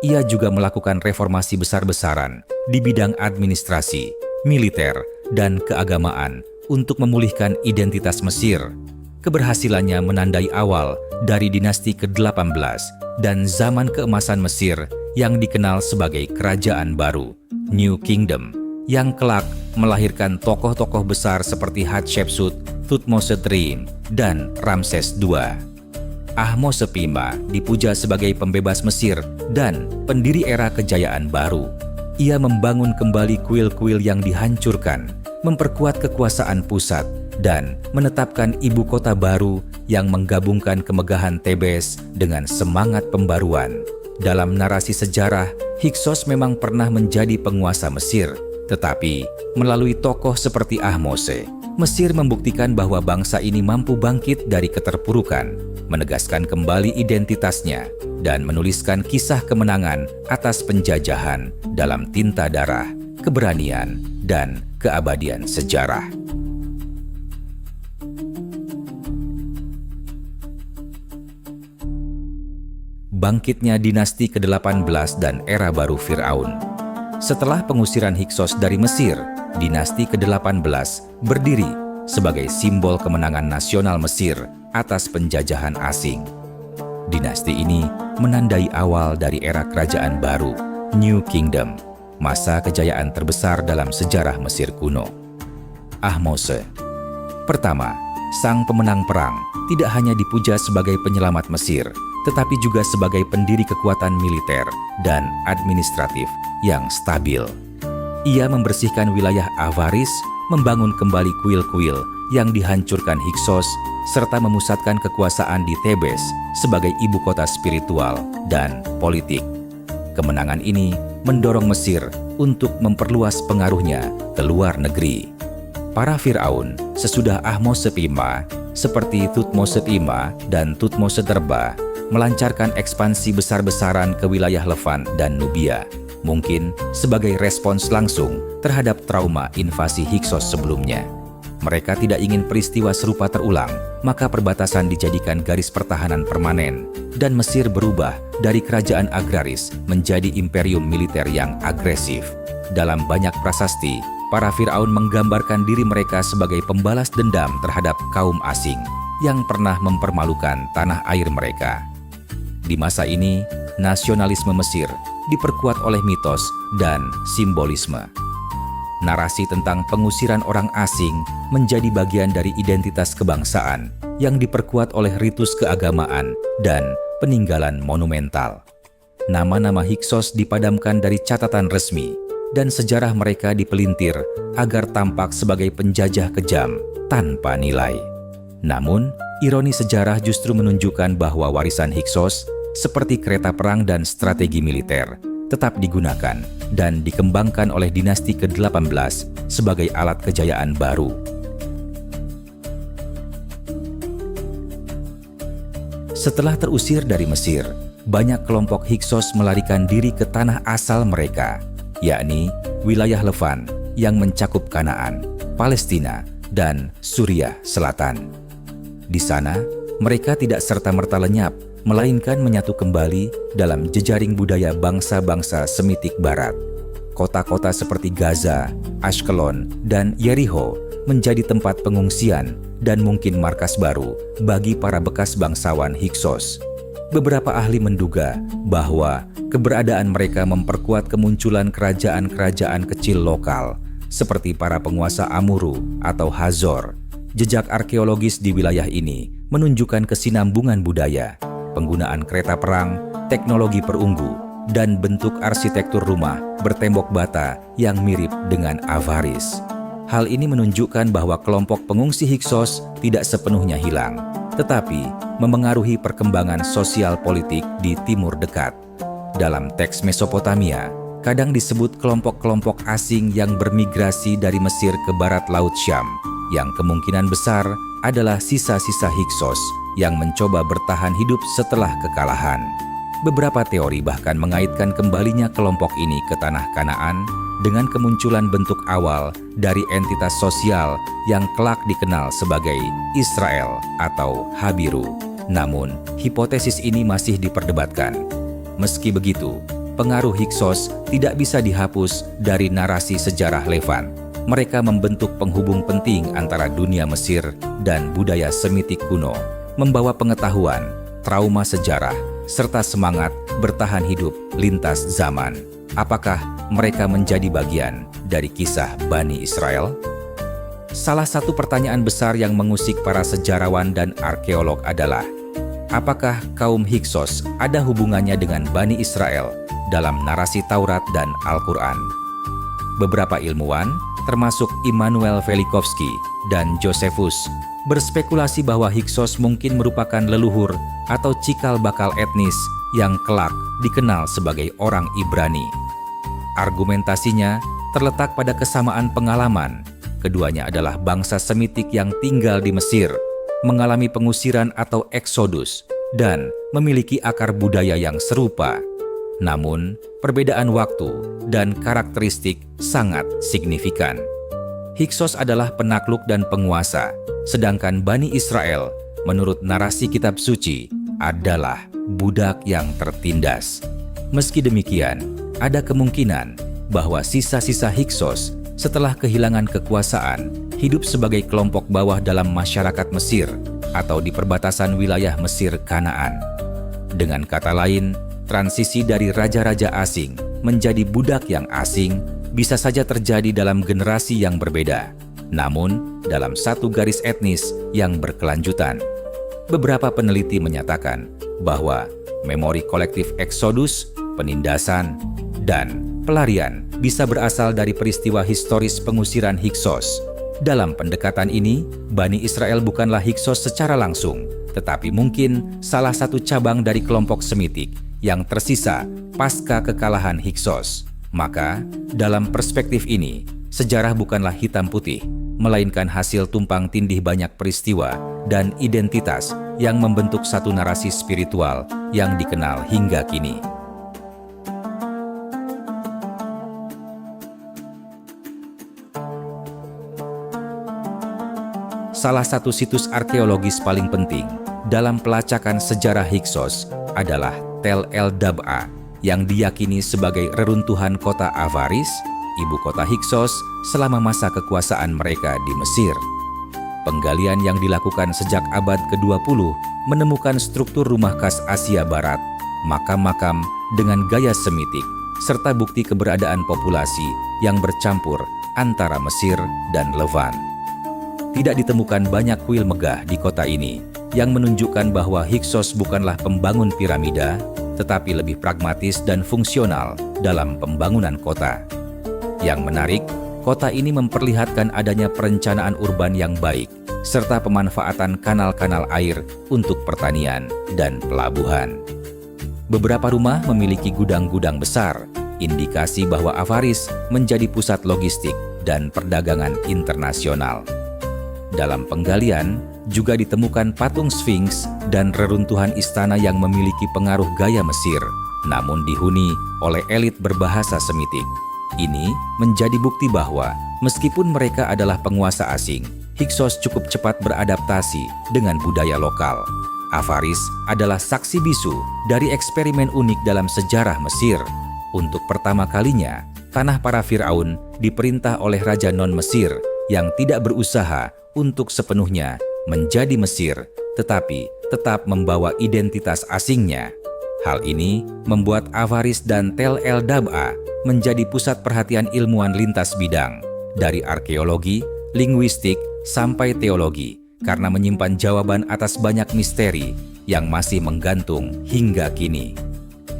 Ia juga melakukan reformasi besar-besaran di bidang administrasi, militer, dan keagamaan untuk memulihkan identitas Mesir. Keberhasilannya menandai awal dari dinasti ke-18 dan zaman keemasan Mesir yang dikenal sebagai Kerajaan Baru, New Kingdom, yang kelak melahirkan tokoh-tokoh besar seperti Hatshepsut, Thutmose III, dan Ramses II. Ahmose I dipuja sebagai pembebas Mesir dan pendiri era kejayaan baru. Ia membangun kembali kuil-kuil yang dihancurkan, memperkuat kekuasaan pusat, dan menetapkan ibu kota baru yang menggabungkan kemegahan Tebes dengan semangat pembaruan. Dalam narasi sejarah, Hyksos memang pernah menjadi penguasa Mesir, tetapi melalui tokoh seperti Ahmose, Mesir membuktikan bahwa bangsa ini mampu bangkit dari keterpurukan, menegaskan kembali identitasnya, dan menuliskan kisah kemenangan atas penjajahan dalam tinta darah, keberanian, dan keabadian sejarah. Bangkitnya dinasti ke-18 dan era baru Fir'aun. Setelah pengusiran Hyksos dari Mesir, dinasti ke-18 berdiri sebagai simbol kemenangan nasional Mesir atas penjajahan asing. Dinasti ini menandai awal dari era kerajaan baru, New Kingdom, masa kejayaan terbesar dalam sejarah Mesir kuno. Ahmose. Pertama, sang pemenang perang tidak hanya dipuja sebagai penyelamat Mesir, tetapi juga sebagai pendiri kekuatan militer dan administratif yang stabil. Ia membersihkan wilayah Avaris, membangun kembali kuil-kuil yang dihancurkan Hyksos, serta memusatkan kekuasaan di Tebes sebagai ibu kota spiritual dan politik. Kemenangan ini mendorong Mesir untuk memperluas pengaruhnya ke luar negeri. Para Fir'aun sesudah Ahmose I, seperti Thutmose I dan Thutmose III, melancarkan ekspansi besar-besaran ke wilayah Levant dan Nubia, mungkin sebagai respons langsung terhadap trauma invasi Hyksos sebelumnya. Mereka tidak ingin peristiwa serupa terulang, maka perbatasan dijadikan garis pertahanan permanen, dan Mesir berubah dari kerajaan agraris menjadi imperium militer yang agresif. Dalam banyak prasasti, para Fir'aun menggambarkan diri mereka sebagai pembalas dendam terhadap kaum asing yang pernah mempermalukan tanah air mereka. Di masa ini, nasionalisme Mesir diperkuat oleh mitos dan simbolisme. Narasi tentang pengusiran orang asing menjadi bagian dari identitas kebangsaan yang diperkuat oleh ritus keagamaan dan peninggalan monumental. Nama-nama Hyksos dipadamkan dari catatan resmi, dan sejarah mereka dipelintir agar tampak sebagai penjajah kejam tanpa nilai. Namun, ironi sejarah justru menunjukkan bahwa warisan Hyksos seperti kereta perang dan strategi militer tetap digunakan dan dikembangkan oleh dinasti ke-18 sebagai alat kejayaan baru. Setelah terusir dari Mesir, banyak kelompok Hyksos melarikan diri ke tanah asal mereka, yakni wilayah Levant yang mencakup Kanaan, Palestina, dan Suriah Selatan. Di sana, mereka tidak serta-merta lenyap, melainkan menyatu kembali dalam jejaring budaya bangsa-bangsa Semitik Barat. Kota-kota seperti Gaza, Ashkelon, dan Yericho menjadi tempat pengungsian dan mungkin markas baru bagi para bekas bangsawan Hyksos. Beberapa ahli menduga bahwa keberadaan mereka memperkuat kemunculan kerajaan-kerajaan kecil lokal seperti para penguasa Amuru atau Hazor. Jejak arkeologis di wilayah ini menunjukkan kesinambungan budaya, penggunaan kereta perang, teknologi perunggu, dan bentuk arsitektur rumah bertembok bata yang mirip dengan Avaris. Hal ini menunjukkan bahwa kelompok pengungsi Hyksos tidak sepenuhnya hilang, tetapi memengaruhi perkembangan sosial politik di Timur Dekat. Dalam teks Mesopotamia, kadang disebut kelompok-kelompok asing yang bermigrasi dari Mesir ke barat Laut Syam, yang kemungkinan besar adalah sisa-sisa Hyksos yang mencoba bertahan hidup setelah kekalahan. Beberapa teori bahkan mengaitkan kembalinya kelompok ini ke tanah Kanaan dengan kemunculan bentuk awal dari entitas sosial yang kelak dikenal sebagai Israel atau Habiru. Namun, hipotesis ini masih diperdebatkan. Meski begitu, pengaruh Hyksos tidak bisa dihapus dari narasi sejarah Levant. Mereka membentuk penghubung penting antara dunia Mesir dan budaya Semitik kuno, membawa pengetahuan, trauma sejarah, serta semangat bertahan hidup lintas zaman. Apakah mereka menjadi bagian dari kisah Bani Israel? Salah satu pertanyaan besar yang mengusik para sejarawan dan arkeolog adalah, apakah kaum Hyksos ada hubungannya dengan Bani Israel dalam narasi Taurat dan Al-Quran? Beberapa ilmuwan, termasuk Immanuel Velikovsky dan Josephus, berspekulasi bahwa Hyksos mungkin merupakan leluhur atau cikal bakal etnis yang kelak dikenal sebagai orang Ibrani. Argumentasinya terletak pada kesamaan pengalaman. Keduanya adalah bangsa Semitik yang tinggal di Mesir, mengalami pengusiran atau eksodus, dan memiliki akar budaya yang serupa. Namun, perbedaan waktu dan karakteristik sangat signifikan. Hyksos adalah penakluk dan penguasa, sedangkan Bani Israel, menurut narasi kitab suci, adalah budak yang tertindas. Meski demikian, ada kemungkinan bahwa sisa-sisa Hyksos setelah kehilangan kekuasaan hidup sebagai kelompok bawah dalam masyarakat Mesir atau di perbatasan wilayah Mesir Kanaan. Dengan kata lain, transisi dari raja-raja asing menjadi budak yang asing bisa saja terjadi dalam generasi yang berbeda, namun dalam satu garis etnis yang berkelanjutan. Beberapa peneliti menyatakan bahwa memori kolektif eksodus, penindasan, dan pelarian bisa berasal dari peristiwa historis pengusiran Hyksos. Dalam pendekatan ini, Bani Israel bukanlah Hyksos secara langsung, tetapi mungkin salah satu cabang dari kelompok Semitik yang tersisa pasca kekalahan Hyksos. Maka, dalam perspektif ini, sejarah bukanlah hitam putih, melainkan hasil tumpang tindih banyak peristiwa dan identitas yang membentuk satu narasi spiritual yang dikenal hingga kini. Salah satu situs arkeologis paling penting dalam pelacakan sejarah Hyksos adalah Tel el-Dab'a, yang diyakini sebagai reruntuhan kota Avaris, ibu kota Hyksos selama masa kekuasaan mereka di Mesir. Penggalian yang dilakukan sejak abad ke-20 menemukan struktur rumah khas Asia Barat, makam-makam dengan gaya Semitik, serta bukti keberadaan populasi yang bercampur antara Mesir dan Levant. Tidak ditemukan banyak kuil megah di kota ini, yang menunjukkan bahwa Hyksos bukanlah pembangun piramida, tetapi lebih pragmatis dan fungsional dalam pembangunan kota. Yang menarik, kota ini memperlihatkan adanya perencanaan urban yang baik, serta pemanfaatan kanal-kanal air untuk pertanian dan pelabuhan. Beberapa rumah memiliki gudang-gudang besar, indikasi bahwa Avaris menjadi pusat logistik dan perdagangan internasional. Dalam penggalian, juga ditemukan patung Sphinx dan reruntuhan istana yang memiliki pengaruh gaya Mesir, namun dihuni oleh elit berbahasa Semitik. Ini menjadi bukti bahwa meskipun mereka adalah penguasa asing, Hyksos cukup cepat beradaptasi dengan budaya lokal. Avaris adalah saksi bisu dari eksperimen unik dalam sejarah Mesir. Untuk pertama kalinya, tanah para Firaun diperintah oleh raja non-Mesir yang tidak berusaha untuk sepenuhnya menjadi Mesir, tetapi tetap membawa identitas asingnya. Hal ini membuat Avaris dan Tel el-Dab'a menjadi pusat perhatian ilmuwan lintas bidang, dari arkeologi, linguistik, sampai teologi, karena menyimpan jawaban atas banyak misteri yang masih menggantung hingga kini.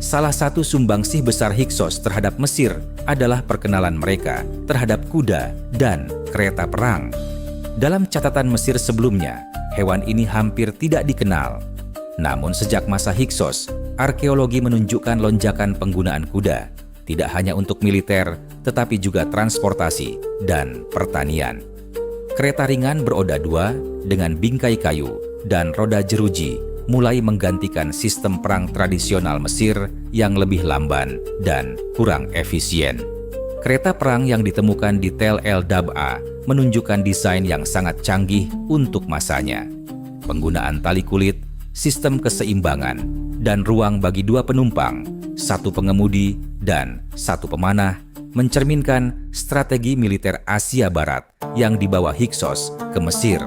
salah satu sumbangsih besar Hyksos terhadap Mesir adalah perkenalan mereka terhadap kuda dan kereta perang. Dalam catatan Mesir sebelumnya, hewan ini hampir tidak dikenal. Namun sejak masa Hyksos, arkeologi menunjukkan lonjakan penggunaan kuda, tidak hanya untuk militer, tetapi juga transportasi dan pertanian. Kereta ringan beroda 2 dengan bingkai kayu dan roda jeruji mulai menggantikan sistem perang tradisional Mesir yang lebih lamban dan kurang efisien. Kereta perang yang ditemukan di Tel El Dab'a menunjukkan desain yang sangat canggih untuk masanya. Penggunaan tali kulit, sistem keseimbangan, dan ruang bagi 2 penumpang, 1 pengemudi, dan 1 pemanah mencerminkan strategi militer Asia Barat yang dibawa Hyksos ke Mesir.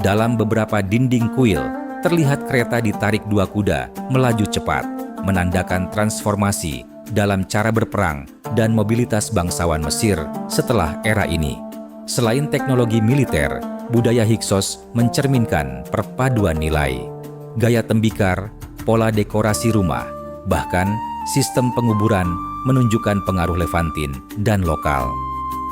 Dalam beberapa dinding kuil, terlihat kereta ditarik 2 kuda melaju cepat, menandakan transformasi dalam cara berperang dan mobilitas bangsawan Mesir setelah era ini. Selain teknologi militer, budaya Hyksos mencerminkan perpaduan nilai, gaya tembikar, pola dekorasi rumah, bahkan sistem penguburan menunjukkan pengaruh Levantin dan lokal.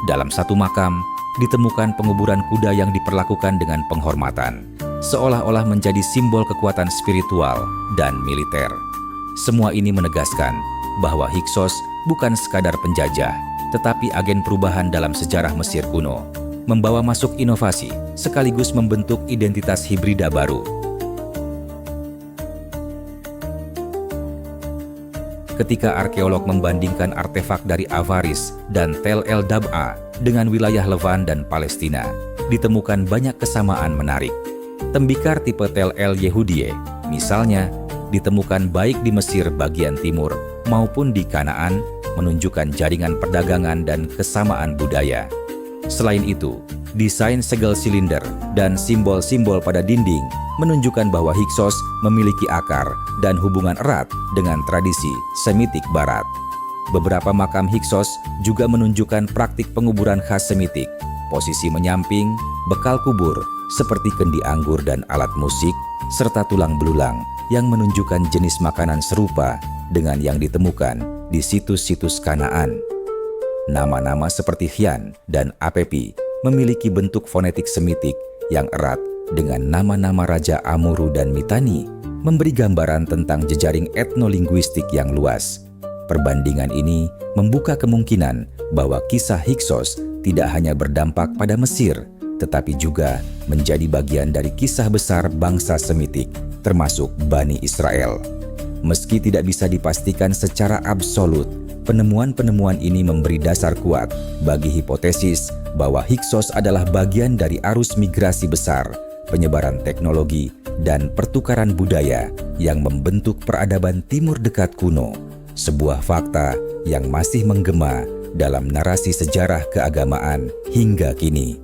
Dalam satu makam, ditemukan penguburan kuda yang diperlakukan dengan penghormatan, seolah-olah menjadi simbol kekuatan spiritual dan militer. Semua ini menegaskan bahwa Hyksos bukan sekadar penjajah, tetapi agen perubahan dalam sejarah Mesir kuno, membawa masuk inovasi sekaligus membentuk identitas hibrida baru. Ketika arkeolog membandingkan artefak dari Avaris dan Tel El Dab'a dengan wilayah Levan dan Palestina, ditemukan banyak kesamaan menarik. Tembikar tipe Tel El Yehudie, misalnya, ditemukan baik di Mesir bagian timur maupun di Kanaan, menunjukkan jaringan perdagangan dan kesamaan budaya. Selain itu, desain segel silinder dan simbol-simbol pada dinding menunjukkan bahwa Hyksos memiliki akar dan hubungan erat dengan tradisi Semitik Barat. Beberapa makam Hyksos juga menunjukkan praktik penguburan khas Semitik, posisi menyamping, bekal kubur seperti kendi anggur dan alat musik, serta tulang belulang yang menunjukkan jenis makanan serupa dengan yang ditemukan di situs-situs Kanaan. Nama-nama seperti Hyan dan Apepi memiliki bentuk fonetik Semitik yang erat dengan nama-nama Raja Amuru dan Mitanni, memberi gambaran tentang jejaring etnolinguistik yang luas. Perbandingan ini membuka kemungkinan bahwa kisah Hyksos tidak hanya berdampak pada Mesir, tetapi juga menjadi bagian dari kisah besar bangsa Semitik, termasuk Bani Israel. Meski tidak bisa dipastikan secara absolut, penemuan-penemuan ini memberi dasar kuat bagi hipotesis bahwa Hyksos adalah bagian dari arus migrasi besar, penyebaran teknologi, dan pertukaran budaya yang membentuk peradaban Timur Dekat kuno, sebuah fakta yang masih menggema dalam narasi sejarah keagamaan hingga kini.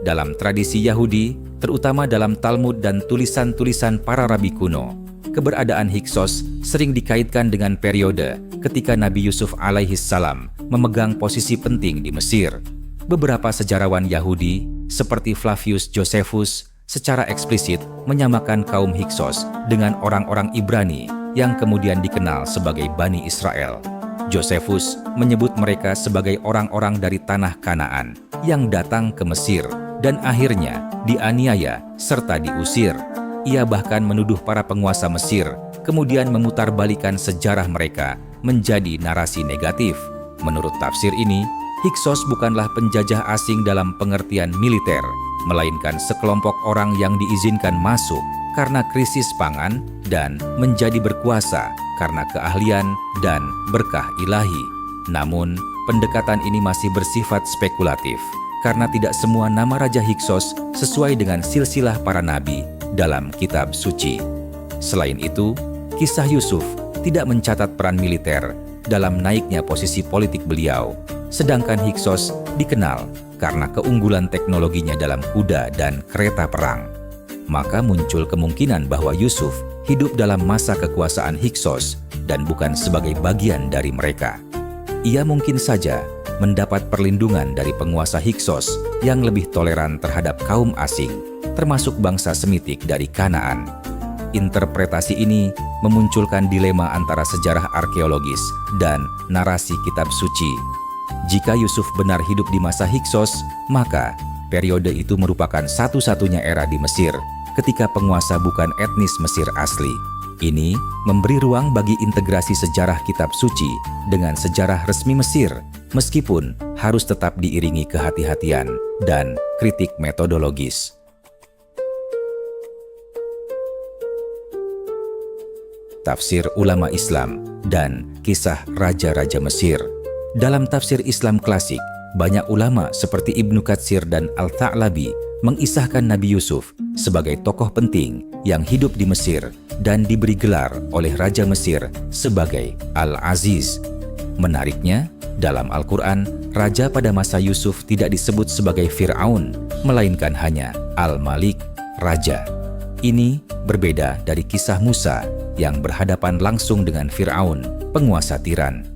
Dalam tradisi Yahudi, terutama dalam Talmud dan tulisan-tulisan para rabi kuno, keberadaan Hyksos sering dikaitkan dengan periode ketika Nabi Yusuf alaihissalam memegang posisi penting di Mesir. Beberapa sejarawan Yahudi, seperti Flavius Josephus, secara eksplisit menyamakan kaum Hyksos dengan orang-orang Ibrani yang kemudian dikenal sebagai Bani Israel. Josephus menyebut mereka sebagai orang-orang dari tanah Kanaan yang datang ke Mesir dan akhirnya dianiaya serta diusir. Ia bahkan menuduh para penguasa Mesir kemudian memutarbalikkan sejarah mereka menjadi narasi negatif. Menurut tafsir ini, Hyksos bukanlah penjajah asing dalam pengertian militer, melainkan sekelompok orang yang diizinkan masuk karena krisis pangan dan menjadi berkuasa karena keahlian dan berkah ilahi. Namun, pendekatan ini masih bersifat spekulatif, karena tidak semua nama Raja Hyksos sesuai dengan silsilah para nabi dalam kitab suci. Selain itu, kisah Yusuf tidak mencatat peran militer dalam naiknya posisi politik beliau, sedangkan Hyksos dikenal karena keunggulan teknologinya dalam kuda dan kereta perang. Maka muncul kemungkinan bahwa Yusuf hidup dalam masa kekuasaan Hyksos dan bukan sebagai bagian dari mereka. ia mungkin saja mendapat perlindungan dari penguasa Hiksos yang lebih toleran terhadap kaum asing, termasuk bangsa Semitik dari Kanaan. Interpretasi ini memunculkan dilema antara sejarah arkeologis dan narasi kitab suci. Jika Yusuf benar hidup di masa Hiksos, maka periode itu merupakan satu-satunya era di Mesir ketika penguasa bukan etnis Mesir asli. Ini memberi ruang bagi integrasi sejarah kitab suci dengan sejarah resmi Mesir, meskipun harus tetap diiringi kehati-hatian dan kritik metodologis. Tafsir ulama Islam dan kisah raja-raja Mesir. Dalam tafsir Islam klasik, banyak ulama seperti Ibnu Katsir dan Al-Tha'labi mengisahkan Nabi Yusuf sebagai tokoh penting yang hidup di Mesir dan diberi gelar oleh Raja Mesir sebagai Al-Aziz. Menariknya, dalam Al-Quran, raja pada masa Yusuf tidak disebut sebagai Fir'aun, melainkan hanya Al-Malik, raja. Ini berbeda dari kisah Musa yang berhadapan langsung dengan Fir'aun, penguasa tiran.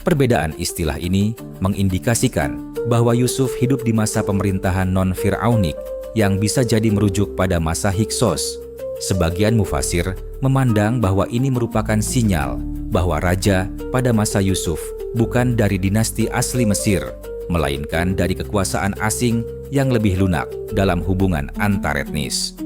Perbedaan istilah ini mengindikasikan bahwa Yusuf hidup di masa pemerintahan non-Fir'aunik yang bisa jadi merujuk pada masa Hiksos. Sebagian mufasir memandang bahwa ini merupakan sinyal bahwa raja pada masa Yusuf bukan dari dinasti asli Mesir, melainkan dari kekuasaan asing yang lebih lunak dalam hubungan antaretnis.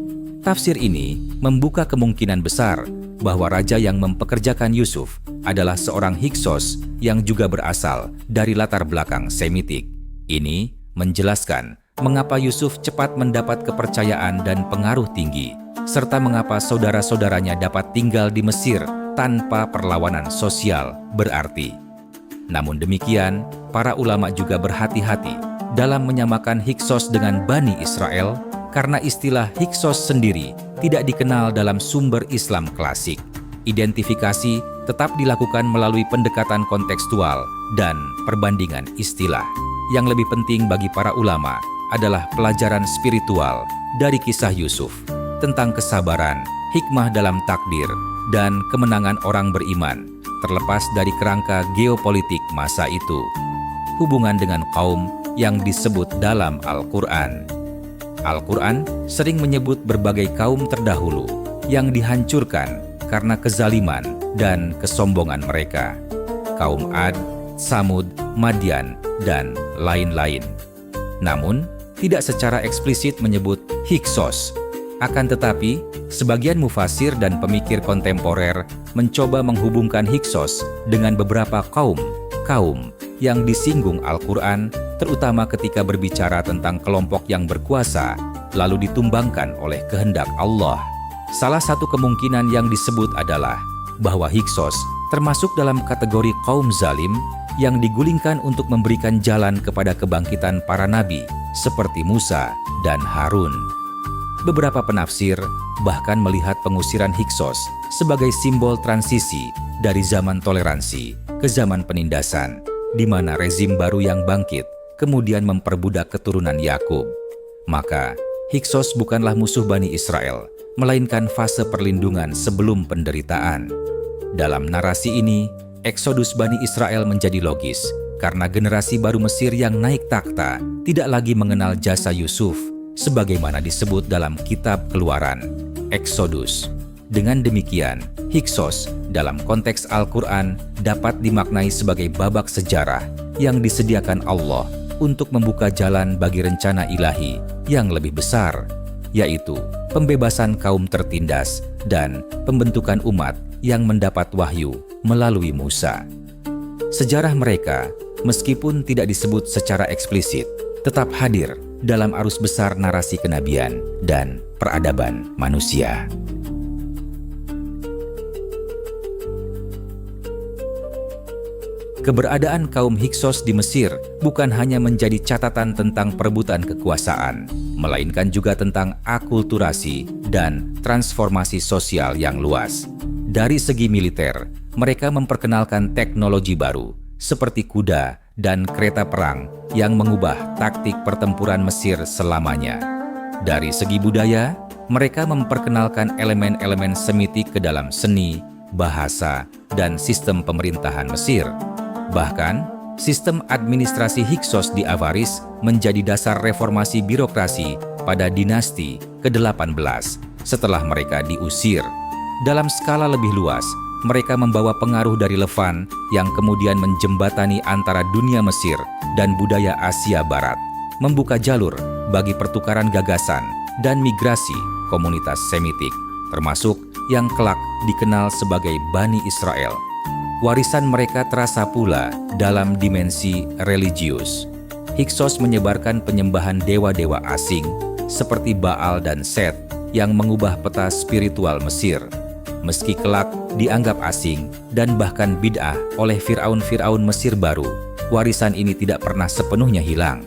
Tafsir ini membuka kemungkinan besar bahwa raja yang mempekerjakan Yusuf adalah seorang Hiksos yang juga berasal dari latar belakang Semitik. Ini menjelaskan mengapa Yusuf cepat mendapat kepercayaan dan pengaruh tinggi, serta mengapa saudara-saudaranya dapat tinggal di Mesir tanpa perlawanan sosial berarti. Namun demikian, para ulama juga berhati-hati dalam menyamakan Hiksos dengan Bani Israel karena istilah Hiksos sendiri tidak dikenal dalam sumber Islam klasik. Identifikasi tetap dilakukan melalui pendekatan kontekstual dan perbandingan istilah. Yang lebih penting bagi para ulama adalah pelajaran spiritual dari kisah Yusuf tentang kesabaran, hikmah dalam takdir, dan kemenangan orang beriman, terlepas dari kerangka geopolitik masa itu. Hubungan dengan kaum yang disebut dalam Al-Quran. Al-Quran sering menyebut berbagai kaum terdahulu yang dihancurkan karena kezaliman dan kesombongan mereka. Kaum Ad, Samud, Madian, dan lain-lain. Namun, tidak secara eksplisit menyebut Hiksos. Akan tetapi, sebagian mufasir dan pemikir kontemporer mencoba menghubungkan Hiksos dengan beberapa kaum yang disinggung Al-Quran, terutama ketika berbicara tentang kelompok yang berkuasa, lalu ditumbangkan oleh kehendak Allah. Salah satu kemungkinan yang disebut adalah bahwa Hiksos termasuk dalam kategori kaum zalim yang digulingkan untuk memberikan jalan kepada kebangkitan para nabi seperti Musa dan Harun. Beberapa penafsir bahkan melihat pengusiran Hiksos sebagai simbol transisi dari zaman toleransi ke zaman penindasan, di mana rezim baru yang bangkit kemudian memperbudak keturunan Yakub. Maka, Hiksos bukanlah musuh Bani Israel, melainkan fase perlindungan sebelum penderitaan. Dalam narasi ini, eksodus Bani Israel menjadi logis karena generasi baru Mesir yang naik takhta tidak lagi mengenal jasa Yusuf, sebagaimana disebut dalam kitab Keluaran, Eksodus. Dengan demikian, Hiksos dalam konteks Al-Quran dapat dimaknai sebagai babak sejarah yang disediakan Allah untuk membuka jalan bagi rencana ilahi yang lebih besar, yaitu pembebasan kaum tertindas dan pembentukan umat yang mendapat wahyu melalui Musa. Sejarah mereka, meskipun tidak disebut secara eksplisit, tetap hadir dalam arus besar narasi kenabian dan peradaban manusia. Keberadaan kaum Hiksos di Mesir bukan hanya menjadi catatan tentang perebutan kekuasaan, melainkan juga tentang akulturasi dan transformasi sosial yang luas. Dari segi militer, mereka memperkenalkan teknologi baru seperti kuda dan kereta perang yang mengubah taktik pertempuran Mesir selamanya. Dari segi budaya, mereka memperkenalkan elemen-elemen Semitik ke dalam seni, bahasa, dan sistem pemerintahan Mesir. Bahkan, Sistem administrasi Hyksos di Avaris menjadi dasar reformasi birokrasi pada dinasti ke-18 setelah mereka diusir. Dalam skala lebih luas, mereka membawa pengaruh dari Levan yang kemudian menjembatani antara dunia Mesir dan budaya Asia Barat, membuka jalur bagi pertukaran gagasan dan migrasi komunitas Semitik, termasuk yang kelak dikenal sebagai Bani Israel. Warisan mereka terasa pula dalam dimensi religius. Hyksos menyebarkan penyembahan dewa-dewa asing seperti Baal dan Set yang mengubah peta spiritual Mesir. Meski kelak dianggap asing dan bahkan bid'ah oleh Firaun-Firaun Mesir baru, warisan ini tidak pernah sepenuhnya hilang.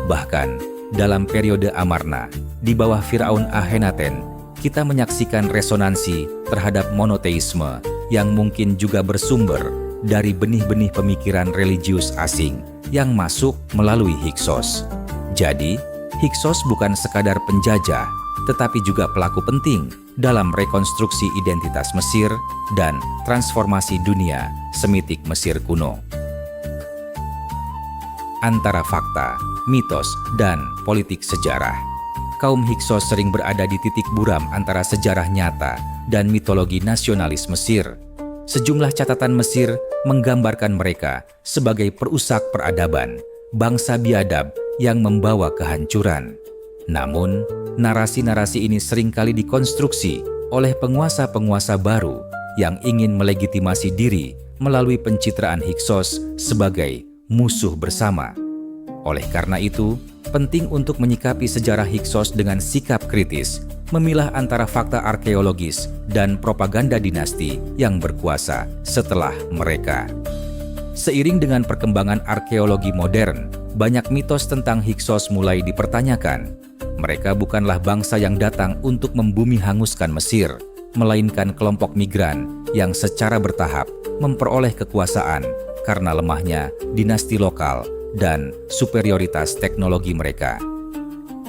Bahkan dalam periode Amarna, di bawah Firaun Akhenaten, kita menyaksikan resonansi terhadap monoteisme yang mungkin juga bersumber dari benih-benih pemikiran religius asing yang masuk melalui Hyksos. Jadi, Hyksos bukan sekadar penjajah, tetapi juga pelaku penting dalam rekonstruksi identitas Mesir dan transformasi dunia Semitik Mesir kuno. Antara fakta, mitos, dan politik sejarah, kaum Hyksos sering berada di titik buram antara sejarah nyata dan mitologi nasionalis Mesir. Sejumlah catatan Mesir menggambarkan mereka sebagai perusak peradaban, bangsa biadab yang membawa kehancuran. Namun, narasi-narasi ini seringkali dikonstruksi oleh penguasa-penguasa baru yang ingin melegitimasi diri melalui pencitraan Hyksos sebagai musuh bersama. Oleh karena itu, penting untuk menyikapi sejarah Hyksos dengan sikap kritis, memilah antara fakta arkeologis dan propaganda dinasti yang berkuasa setelah mereka. Seiring dengan perkembangan arkeologi modern, banyak mitos tentang Hyksos mulai dipertanyakan. Mereka bukanlah bangsa yang datang untuk membumi hanguskan Mesir, melainkan kelompok migran yang secara bertahap memperoleh kekuasaan karena lemahnya dinasti lokal dan superioritas teknologi mereka.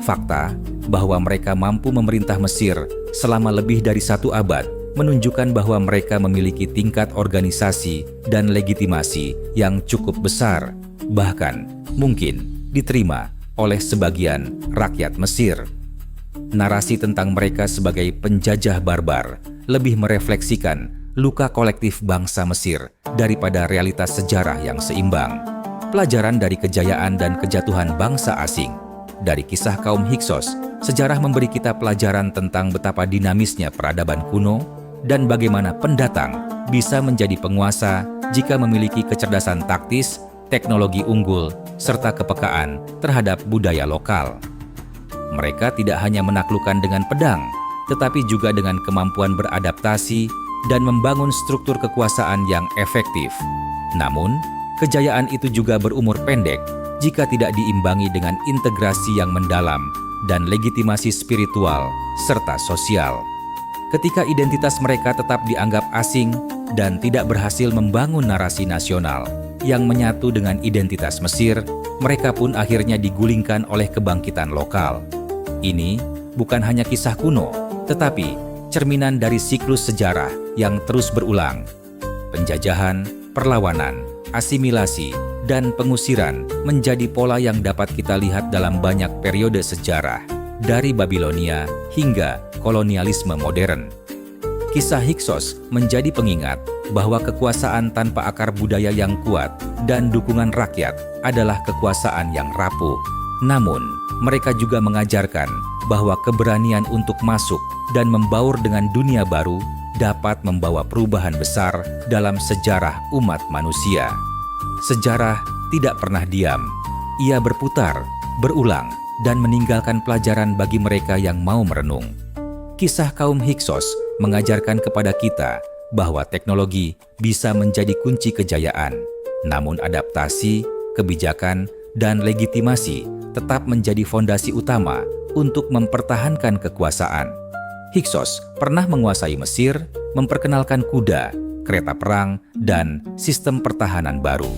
Fakta bahwa mereka mampu memerintah Mesir selama lebih dari 1 abad menunjukkan bahwa mereka memiliki tingkat organisasi dan legitimasi yang cukup besar, bahkan mungkin diterima oleh sebagian rakyat Mesir. Narasi tentang mereka sebagai penjajah barbar lebih merefleksikan luka kolektif bangsa Mesir daripada realitas sejarah yang seimbang. Pelajaran dari kejayaan dan kejatuhan bangsa asing. Dari kisah kaum Hyksos, sejarah memberi kita pelajaran tentang betapa dinamisnya peradaban kuno dan bagaimana pendatang bisa menjadi penguasa jika memiliki kecerdasan taktis, teknologi unggul, serta kepekaan terhadap budaya lokal. Mereka tidak hanya menaklukkan dengan pedang, tetapi juga dengan kemampuan beradaptasi dan membangun struktur kekuasaan yang efektif. Namun, kejayaan itu juga berumur pendek jika tidak diimbangi dengan integrasi yang mendalam dan legitimasi spiritual serta sosial. Ketika identitas mereka tetap dianggap asing dan tidak berhasil membangun narasi nasional yang menyatu dengan identitas Mesir, mereka pun akhirnya digulingkan oleh kebangkitan lokal. Ini bukan hanya kisah kuno, tetapi cerminan dari siklus sejarah yang terus berulang. Penjajahan, perlawanan, asimilasi, dan pengusiran menjadi pola yang dapat kita lihat dalam banyak periode sejarah, dari Babilonia hingga kolonialisme modern. Kisah Hyksos menjadi pengingat bahwa kekuasaan tanpa akar budaya yang kuat dan dukungan rakyat adalah kekuasaan yang rapuh. Namun, mereka juga mengajarkan bahwa keberanian untuk masuk dan membaur dengan dunia baru dapat membawa perubahan besar dalam sejarah umat manusia. Sejarah tidak pernah diam. Ia berputar, berulang, dan meninggalkan pelajaran bagi mereka yang mau merenung. Kisah kaum Hyksos mengajarkan kepada kita bahwa teknologi bisa menjadi kunci kejayaan, namun adaptasi, kebijakan, dan legitimasi tetap menjadi fondasi utama untuk mempertahankan kekuasaan. Hyksos pernah menguasai Mesir, memperkenalkan kuda, kereta perang, dan sistem pertahanan baru.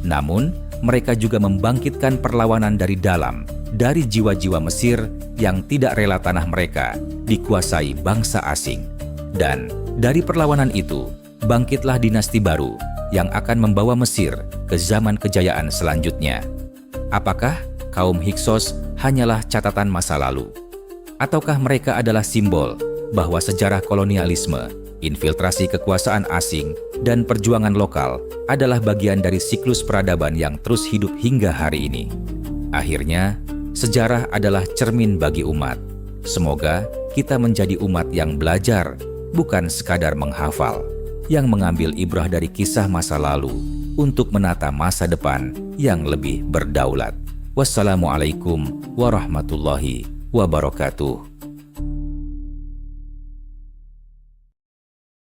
Namun, mereka juga membangkitkan perlawanan dari dalam, dari jiwa-jiwa Mesir yang tidak rela tanah mereka dikuasai bangsa asing. Dan dari perlawanan itu, bangkitlah dinasti baru yang akan membawa Mesir ke zaman kejayaan selanjutnya. Apakah kaum Hyksos hanyalah catatan masa lalu? Ataukah mereka adalah simbol bahwa sejarah kolonialisme, infiltrasi kekuasaan asing, dan perjuangan lokal adalah bagian dari siklus peradaban yang terus hidup hingga hari ini? Akhirnya, sejarah adalah cermin bagi umat. Semoga kita menjadi umat yang belajar, bukan sekadar menghafal, yang mengambil ibrah dari kisah masa lalu untuk menata masa depan yang lebih berdaulat. Wassalamualaikum warahmatullahi wabarakatuh.